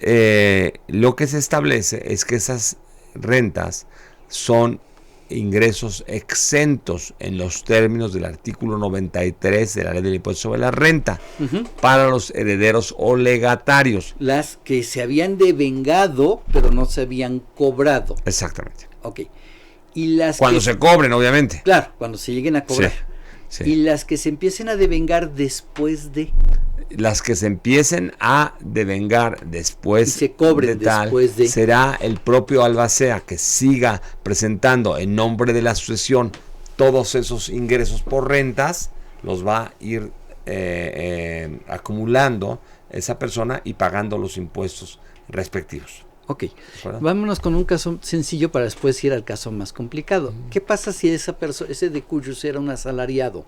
lo que se establece es que esas rentas son ingresos exentos en los términos del artículo 93 de la Ley del Impuesto sobre la Renta para los herederos o legatarios. Las que se habían devengado, pero no se habían cobrado. Exactamente. Ok. Y las cuando se cobren, obviamente. Claro, cuando se lleguen a cobrar. Sí. Y las que se empiecen a devengar después de... Las que se empiecen a devengar después y se cobren de tal, después de... será el propio albacea que siga presentando en nombre de la sucesión todos esos ingresos por rentas, los va a ir acumulando esa persona y pagando los impuestos respectivos. Ok, vámonos con un caso sencillo para después ir al caso más complicado. ¿Qué pasa si esa persona, ese de cuyos era un asalariado?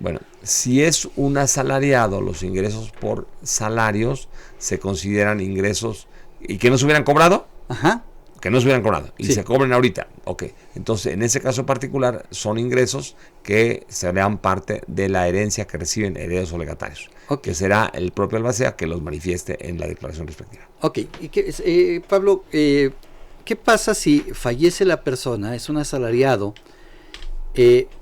Bueno, si es un asalariado, los ingresos por salarios se consideran ingresos y que no se hubieran cobrado. Ajá. Que no se hubieran cobrado y se cobren ahorita. Ok, entonces en ese caso particular son ingresos que serán parte de la herencia que reciben herederos o legatarios. Que será el propio albacea que los manifieste en la declaración respectiva. Ok, y Pablo, ¿qué pasa si fallece la persona, es un asalariado?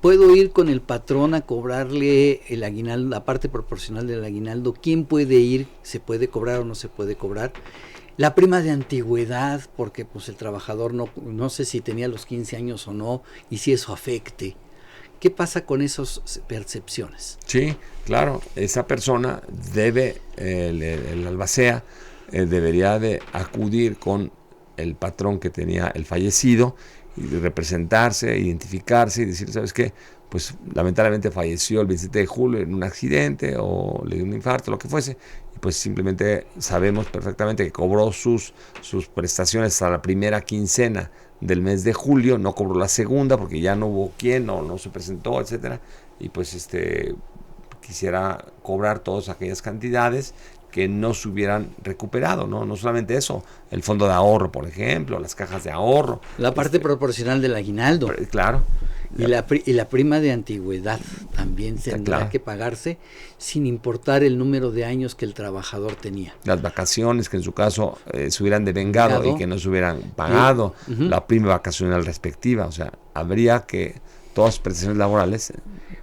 ¿Puedo ir con el patrón a cobrarle el aguinaldo, la parte proporcional del aguinaldo? ¿Quién puede ir? ¿Se puede cobrar o no se puede cobrar? La prima de antigüedad, porque pues el trabajador no sé si tenía los 15 años o no, y si eso afecte. ¿Qué pasa con esas percepciones? Sí, claro, esa persona debe, el albacea debería de acudir con el patrón que tenía el fallecido y representarse, identificarse y decir, ¿sabes qué? Pues lamentablemente falleció el 27 de julio en un accidente o le dio un infarto, lo que fuese, y pues simplemente sabemos perfectamente que cobró sus prestaciones hasta la primera quincena del mes de julio, no cobró la segunda porque ya no hubo quien, no se presentó, etcétera, y pues quisiera cobrar todas aquellas cantidades que no se hubieran recuperado, no solamente eso, el fondo de ahorro, por ejemplo, las cajas de ahorro. La parte proporcional del aguinaldo. Claro. Y la prima de antigüedad también tendrá que pagarse sin importar el número de años que el trabajador tenía. Las vacaciones que en su caso se hubieran devengado y que no se hubieran pagado, la prima vacacional respectiva, o sea, habría que todas las prestaciones laborales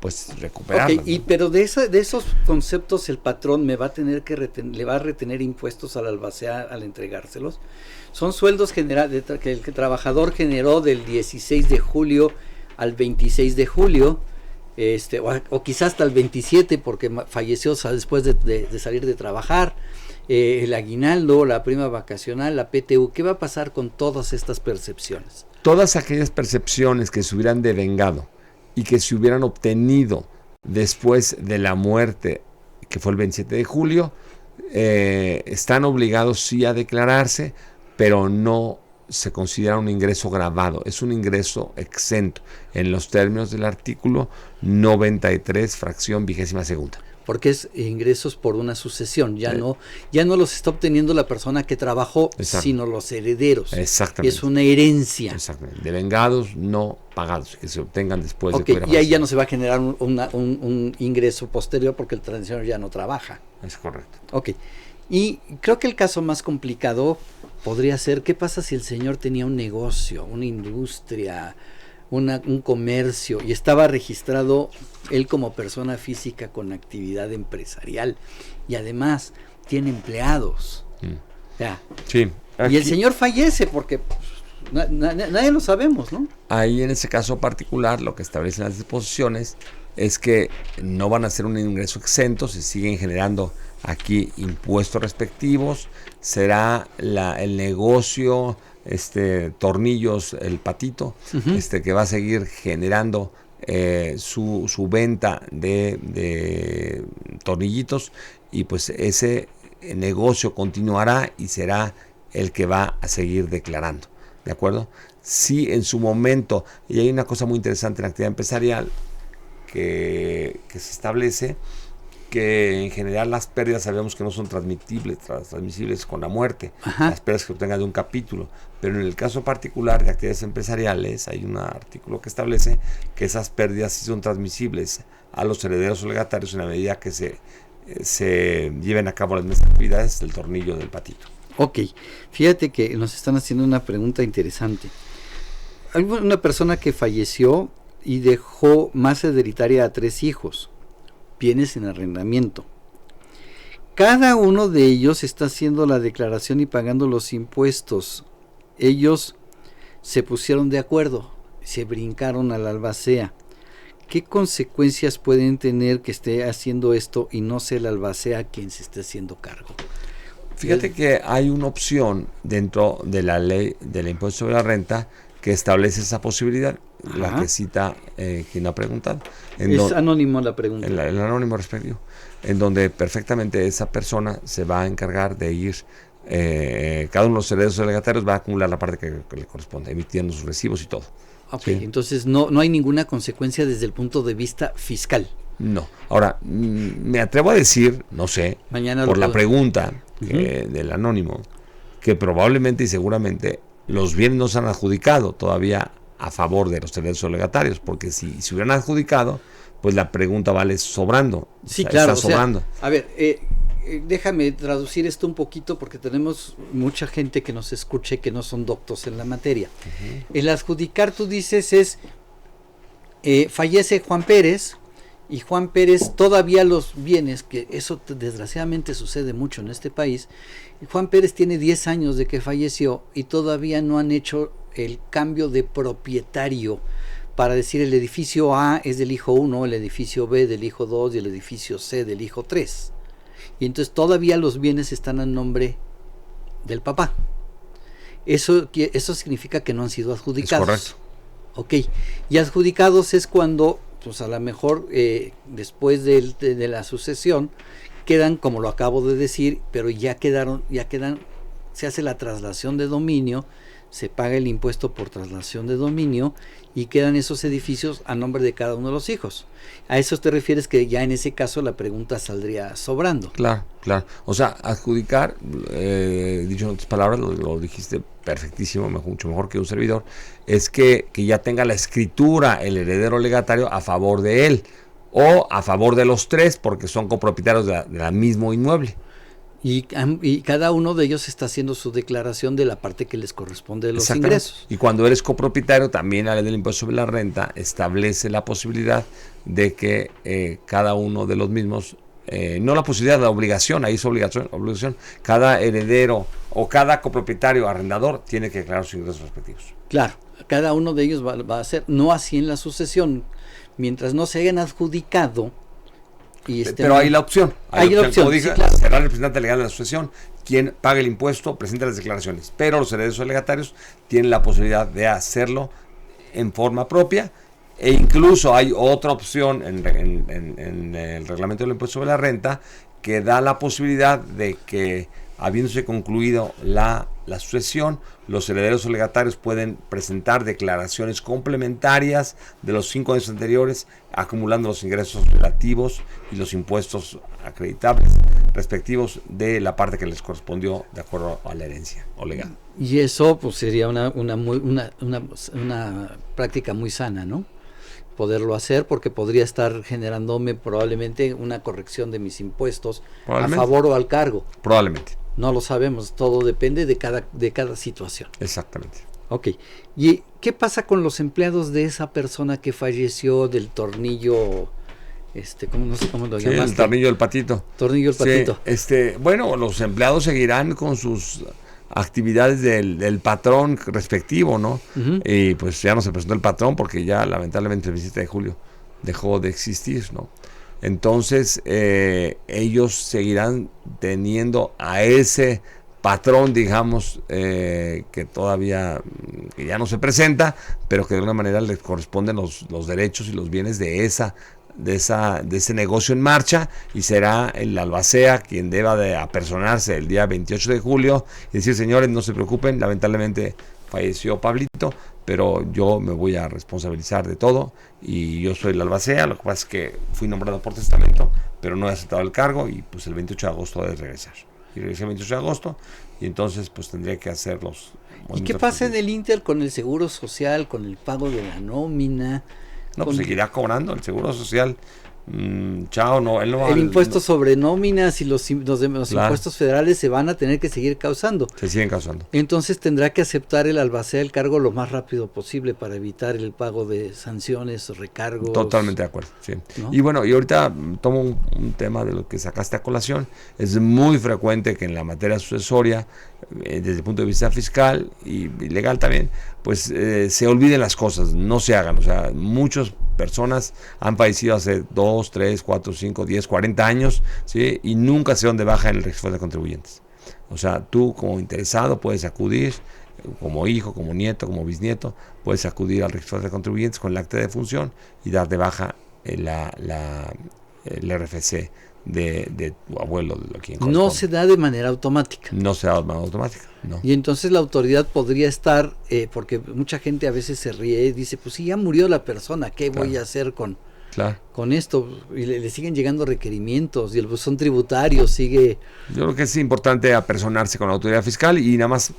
pues recuperarlas. Okay, pero de esos conceptos el patrón me va a tener le va a retener impuestos al albacea al entregárselos. Son sueldos que el trabajador generó del 16 de julio al 26 de julio, o quizás hasta el 27 porque falleció después de salir de trabajar, el aguinaldo, la prima vacacional, la PTU. ¿Qué va a pasar con todas estas percepciones? Todas aquellas percepciones que se hubieran devengado y que se hubieran obtenido después de la muerte, que fue el 27 de julio, están obligados sí a declararse, pero no se considera un ingreso gravado, es un ingreso exento en los términos del artículo 93, fracción 22ª. porque es ingresos por una sucesión, ya no los está obteniendo la persona que trabajó, sino los herederos. Exactamente. Es una herencia. Exactamente. Devengados no pagados, que se obtengan después de que y ahí ya no se va a generar un ingreso posterior porque el tradicional ya no trabaja. Es correcto. Ok. Y creo que el caso más complicado podría ser, ¿qué pasa si el señor tenía un negocio, una industria, un comercio, y estaba registrado él como persona física con actividad empresarial, y además tiene empleados? Ya. Sí. Y el señor fallece porque nadie lo sabemos, ¿no? Ahí en ese caso particular lo que establecen las disposiciones es que no van a ser un ingreso exento, se siguen generando aquí impuestos respectivos, será el negocio Tornillos El Patito, que va a seguir generando su venta de tornillitos, y pues ese negocio continuará y será el que va a seguir declarando, ¿de acuerdo? Si en su momento, y hay una cosa muy interesante en la actividad empresarial que se establece, que en general las pérdidas sabemos que no son transmisibles con la muerte. Ajá. Las pérdidas que obtengan de un capítulo, pero en el caso particular de actividades empresariales hay un artículo que establece que esas pérdidas sí son transmisibles a los herederos o legatarios en la medida que se lleven a cabo las mismas actividades del tornillo del patito. Ok, fíjate que nos están haciendo una pregunta interesante. Hay una persona que falleció y dejó más hereditaria a 3 hijos, bienes en arrendamiento. Cada uno de ellos está haciendo la declaración y pagando los impuestos. Ellos se pusieron de acuerdo, se brincaron a la albacea. ¿Qué consecuencias pueden tener que esté haciendo esto y no sea el albacea quien se esté haciendo cargo? Fíjate que hay una opción dentro de la ley del impuesto sobre la renta que establece esa posibilidad. Ajá. La que cita quien ha preguntado. Es anónimo la pregunta. El anónimo respectivo, en donde perfectamente esa persona se va a encargar de ir, cada uno de los herederos legatarios va a acumular la parte que le corresponde, emitiendo sus recibos y todo. Ok, ¿sí? Entonces no hay ninguna consecuencia desde el punto de vista fiscal. No. Ahora, me atrevo a decir, no sé, por la pregunta del anónimo, que probablemente y seguramente los bienes no se han adjudicado todavía a favor de los herederos o legatarios, porque si hubieran adjudicado, pues la pregunta vale sobrando. Sí, claro. Está sobrando. A ver, déjame traducir esto un poquito porque tenemos mucha gente que nos escuche que no son doctos en la materia. El adjudicar, tú dices, es fallece Juan Pérez, y Juan Pérez todavía los bienes, que eso desgraciadamente sucede mucho en este país, Juan Pérez tiene 10 años de que falleció y todavía no han hecho el cambio de propietario para decir el edificio A es del hijo 1, el edificio B del hijo 2 y el edificio C del hijo 3. Y entonces todavía los bienes están a nombre del papá. Eso significa que no han sido adjudicados. Es correcto. Ok, y adjudicados es cuando, pues a lo mejor después de la sucesión, quedan, como lo acabo de decir, pero ya quedan, se hace la traslación de dominio, se paga el impuesto por traslación de dominio y quedan esos edificios a nombre de cada uno de los hijos. ¿A eso te refieres que ya en ese caso la pregunta saldría sobrando? Claro. O sea, adjudicar, dicho en otras palabras, lo dijiste perfectísimo, mucho mejor que un servidor, es que ya tenga la escritura el heredero legatario a favor de él o a favor de los 3 porque son copropietarios de la mismo inmueble. Y cada uno de ellos está haciendo su declaración de la parte que les corresponde de los ingresos. Y cuando eres copropietario, también la ley del impuesto sobre la renta establece la posibilidad de que cada uno de los mismos, no la posibilidad, la obligación, ahí es obligación, cada heredero o cada copropietario arrendador tiene que declarar sus ingresos respectivos. Claro, cada uno de ellos va a hacer, no así en la sucesión, mientras no se hayan adjudicado. Pero hay la opción. Hay la opción. Como dije, claro. Será el representante legal de la sucesión quien paga el impuesto, presenta las declaraciones. Pero los herederos o legatarios tienen la posibilidad de hacerlo en forma propia. E incluso hay otra opción en el reglamento del impuesto sobre la renta que da la posibilidad de que, habiéndose concluido la la sucesión, los herederos o legatarios pueden presentar declaraciones complementarias de los 5 años anteriores, acumulando los ingresos relativos y los impuestos acreditables respectivos de la parte que les correspondió de acuerdo a la herencia o legado. Y eso pues sería una práctica muy sana, ¿no? Poderlo hacer, porque podría estar generándome probablemente una corrección de mis impuestos a favor o al cargo. Probablemente. No lo sabemos, todo depende de cada situación. Exactamente. Ok. ¿Y qué pasa con los empleados de esa persona que falleció del tornillo, no sé cómo lo llamaste? El tornillo del patito. Tornillo del patito. Sí, bueno, los empleados seguirán con sus actividades del patrón respectivo, ¿no? Uh-huh. Y pues ya no se presentó el patrón porque ya lamentablemente el 27 de julio dejó de existir, ¿no? Entonces ellos seguirán teniendo a ese patrón, digamos, que todavía que ya no se presenta, pero que de alguna manera les corresponden los derechos y los bienes de ese negocio en marcha, y será el albacea quien deba de apersonarse el día 28 de julio y decir: señores, no se preocupen, lamentablemente falleció Pablito, pero yo me voy a responsabilizar de todo y yo soy el albacea. Lo que pasa es que fui nombrado por testamento, pero no he aceptado el cargo, y pues el 28 de agosto debe regresar. Y regresé el 28 de agosto, y entonces pues tendría que hacer los... ¿Y qué pasa en el Inter con el seguro social, con el pago de la nómina? No, pues seguirá cobrando el seguro social. Chao, no, él no va. El impuesto sobre nóminas y los impuestos federales se van a tener que seguir causando. Se siguen causando. Entonces tendrá que aceptar el albacea el cargo lo más rápido posible para evitar el pago de sanciones o recargos. Totalmente de acuerdo, sí. ¿No? Y bueno, y ahorita tomo un tema de lo que sacaste a colación. Es muy frecuente que en la materia sucesoria, desde el punto de vista fiscal y legal también, pues se olviden las cosas, no se hagan. O sea, muchas personas han fallecido hace 2, 3, 4, 5, 10, 40 años, ¿sí? Y nunca se dan de baja en el registro de contribuyentes. O sea, tú como interesado puedes acudir, como hijo, como nieto, como bisnieto, puedes acudir al registro de contribuyentes con el acta de defunción y dar de baja el RFC de tu abuelo, de quien corresponde. No se da de manera automática. No se da de manera automática, no. Y entonces la autoridad podría estar, porque mucha gente a veces se ríe y dice: pues si ya murió la persona, ¿qué voy a hacer con esto? Y le siguen llegando requerimientos, y el buzón tributario sigue. Yo creo que es importante apersonarse con la autoridad fiscal, y nada más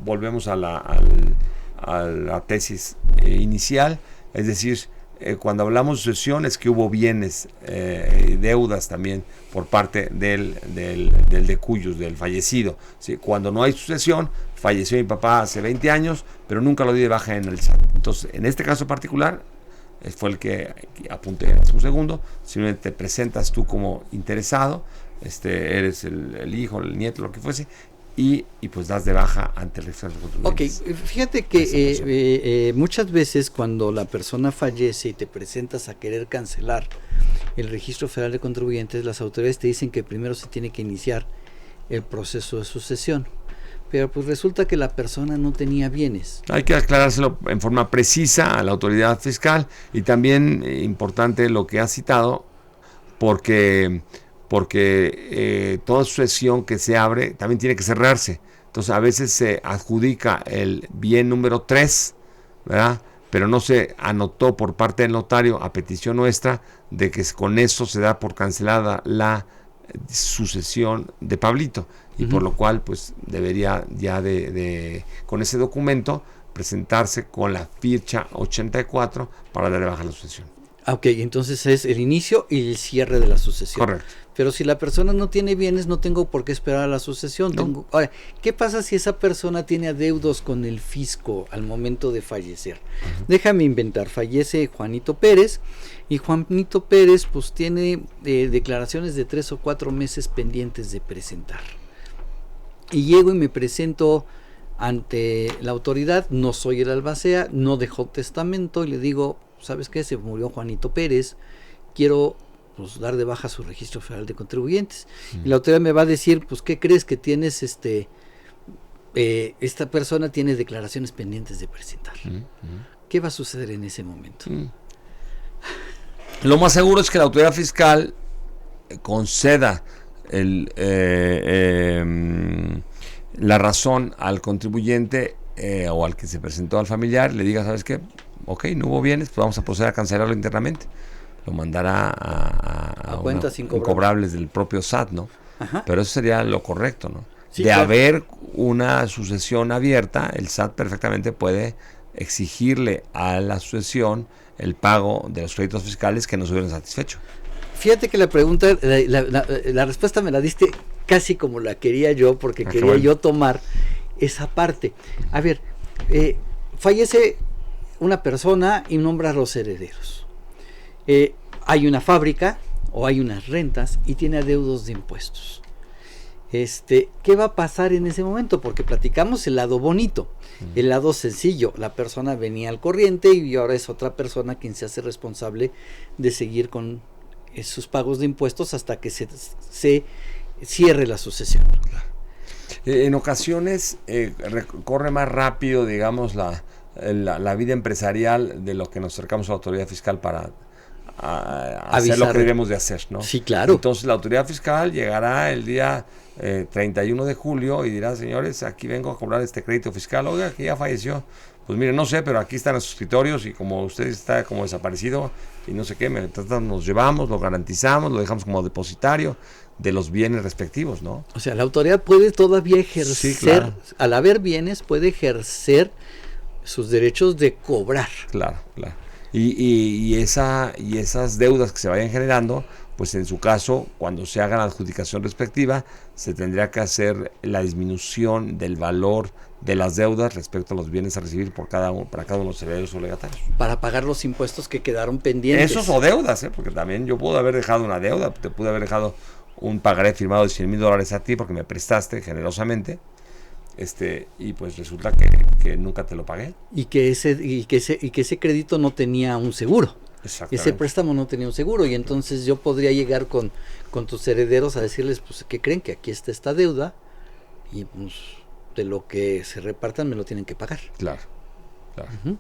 volvemos a la tesis inicial, es decir, cuando hablamos de sucesión es que hubo bienes, deudas también por parte del decuyus, del fallecido, ¿sí? Cuando no hay sucesión, falleció mi papá hace 20 años, pero nunca lo di de baja en el SAT. Entonces, en este caso particular, fue el que apunté en un segundo. Simplemente te presentas tú como interesado, eres el hijo, el nieto, lo que fuese, y pues das de baja ante el registro de contribuyentes. Ok, fíjate que muchas veces cuando la persona fallece y te presentas a querer cancelar el registro federal de contribuyentes, las autoridades te dicen que primero se tiene que iniciar el proceso de sucesión, pero pues resulta que la persona no tenía bienes. Hay que aclarárselo en forma precisa a la autoridad fiscal, y también importante lo que has citado, porque toda sucesión que se abre también tiene que cerrarse. Entonces a veces se adjudica el bien número 3, ¿verdad? Pero no se anotó por parte del notario, a petición nuestra, de que con eso se da por cancelada la sucesión de Pablito, y por lo cual pues debería ya con ese documento presentarse con la ficha 84 para darle baja la sucesión. Ok, entonces es el inicio y el cierre de la sucesión. Correcto. Pero si la persona no tiene bienes, no tengo por qué esperar a la sucesión. No. Ahora, ¿qué pasa si esa persona tiene adeudos con el fisco al momento de fallecer? Uh-huh. Déjame inventar, fallece Juanito Pérez, y Juanito Pérez pues tiene declaraciones de 3 o 4 meses pendientes de presentar. Y llego y me presento ante la autoridad, no soy el albacea, no dejó testamento, y le digo: ¿sabes qué? Se murió Juanito Pérez, quiero pues dar de baja su registro federal de contribuyentes. Y la autoridad me va a decir: pues ¿qué crees que tienes? Esta persona tiene declaraciones pendientes de presentar. ¿Qué va a suceder en ese momento? Lo más seguro es que la autoridad fiscal conceda la razón al contribuyente o al que se presentó al familiar, le diga, ¿sabes qué? Ok, no hubo bienes, pues vamos a proceder a cancelarlo internamente. Lo mandará a cuentas incobrables del propio SAT, ¿no? Ajá. Pero eso sería lo correcto, ¿no? Sí, de claro. haber una sucesión abierta, el SAT perfectamente puede exigirle a la sucesión el pago de los créditos fiscales que no se hubieran satisfecho. Fíjate que la pregunta, la respuesta me la diste casi como la quería yo, porque quería bueno. yo tomar esa parte. A ver, fallece una persona y nombra a los herederos. Hay una fábrica o hay unas rentas y tiene adeudos de impuestos. ¿Qué va a pasar en ese momento? Porque platicamos el lado bonito, el lado sencillo. La persona venía al corriente y ahora es otra persona quien se hace responsable de seguir con sus pagos de impuestos hasta que se cierre la sucesión. En ocasiones corre más rápido, digamos, la vida empresarial de lo que nos acercamos a la autoridad fiscal para hacer lo que debemos de hacer, ¿no? Sí, claro. Entonces la autoridad fiscal llegará el día 31 de julio y dirá, señores, aquí vengo a cobrar este crédito fiscal. Oiga, que ya falleció. Pues miren, no sé, pero aquí están los escritorios y como usted está como desaparecido y no sé qué, nos llevamos, lo garantizamos, lo dejamos como depositario de los bienes respectivos, ¿no? O sea, la autoridad puede todavía ejercer, sí, claro. Al haber bienes, puede ejercer sus derechos de cobrar. Claro. Y esas deudas que se vayan generando, pues en su caso, cuando se haga la adjudicación respectiva, se tendría que hacer la disminución del valor de las deudas respecto a los bienes a recibir para cada uno de los herederos o legatarios. Para pagar los impuestos que quedaron pendientes. Esos o deudas, porque también yo puedo haber dejado una deuda, te pude haber dejado un pagaré firmado de $100,000 a ti porque me prestaste generosamente. Y pues resulta que nunca te lo pagué. Y que ese crédito no tenía un seguro. Ese préstamo no tenía un seguro. Y entonces yo podría llegar con tus herederos a decirles, pues, que creen que aquí está esta deuda y pues de lo que se repartan me lo tienen que pagar. Claro. Uh-huh.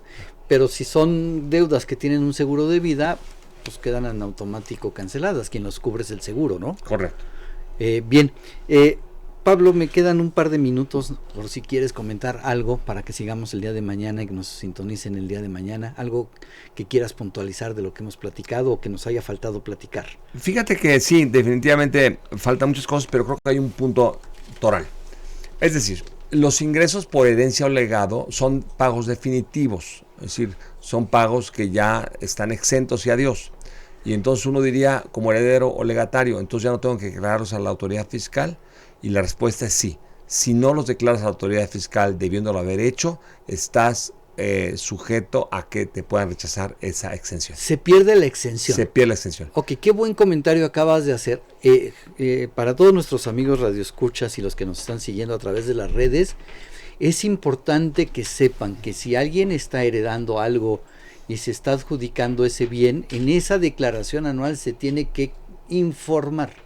Pero si son deudas que tienen un seguro de vida, pues quedan en automático canceladas. Quien los cubre es el seguro, ¿no? Correcto. Bien. Pablo, me quedan un par de minutos por si quieres comentar algo para que sigamos el día de mañana y que nos sintonicen el día de mañana. Algo que quieras puntualizar de lo que hemos platicado o que nos haya faltado platicar. Fíjate que sí, definitivamente faltan muchas cosas, pero creo que hay un punto toral. Es decir, los ingresos por herencia o legado son pagos definitivos, es decir, son pagos que ya están exentos y adiós. Y entonces uno diría, como heredero o legatario, entonces ya no tengo que declararlos a la autoridad fiscal. Y la respuesta es sí. Si no los declaras a la autoridad fiscal debiéndolo haber hecho, estás sujeto a que te puedan rechazar esa exención. Se pierde la exención. Se pierde la exención. Ok, qué buen comentario acabas de hacer. Para todos nuestros amigos radioescuchas y los que nos están siguiendo a través de las redes, es importante que sepan que si alguien está heredando algo y se está adjudicando ese bien, en esa declaración anual se tiene que informar.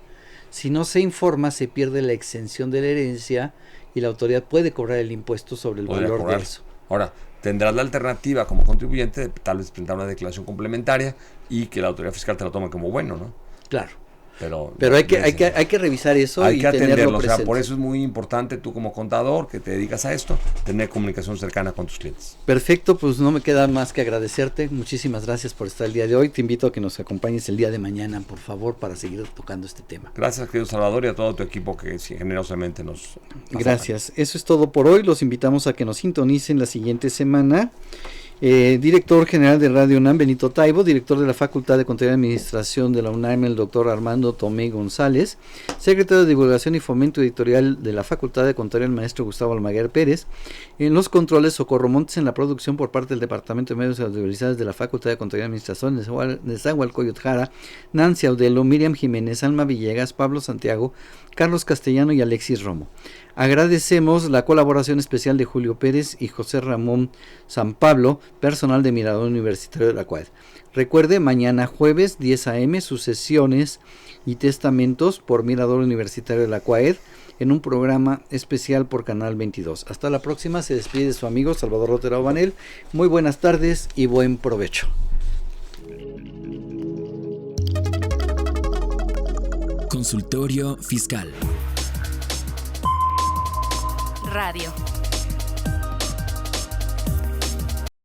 Si no se informa, se pierde la exención de la herencia y la autoridad puede cobrar el impuesto sobre el valor de eso. Ahora, tendrás la alternativa como contribuyente de tal vez presentar una declaración complementaria y que la autoridad fiscal te lo tome como bueno, ¿no? Claro. Pero hay que revisar eso hay y que atenderlo, tenerlo presente. o sea, por eso es muy importante tú como contador que te dedicas a esto, tener comunicación cercana con tus clientes. Perfecto, pues no me queda más que agradecerte. Muchísimas gracias por estar el día de hoy. Te invito a que nos acompañes el día de mañana, por favor, para seguir tocando este tema. Gracias, querido Salvador, y a todo tu equipo que generosamente nos... Gracias. Eso es todo por hoy. Los invitamos a que nos sintonicen la siguiente semana. Director general de Radio UNAM, Benito Taibo. Director de la Facultad de Contaduría y Administración de la UNAM, el doctor Armando Tomé González. Secretario de Divulgación y Fomento Editorial de la Facultad de Contaduría, el maestro Gustavo Almaguer Pérez. En los controles, Socorro Montes. En la producción por parte del Departamento de Medios Audiovisuales de la Facultad de Contaduría y Administración de Nezahualcóyotl Jara, Nancy Audelo, Miriam Jiménez, Alma Villegas, Pablo Santiago, Carlos Castellano y Alexis Romo. Agradecemos la colaboración especial de Julio Pérez y José Ramón San Pablo, personal de Mirador Universitario de la CUAED. Recuerde, mañana jueves 10 a.m. sucesiones y testamentos por Mirador Universitario de la CUAED en un programa especial por Canal 22. Hasta la próxima, se despide su amigo Salvador Rotera Obanel. Muy buenas tardes y buen provecho. Consultorio Fiscal. Radio.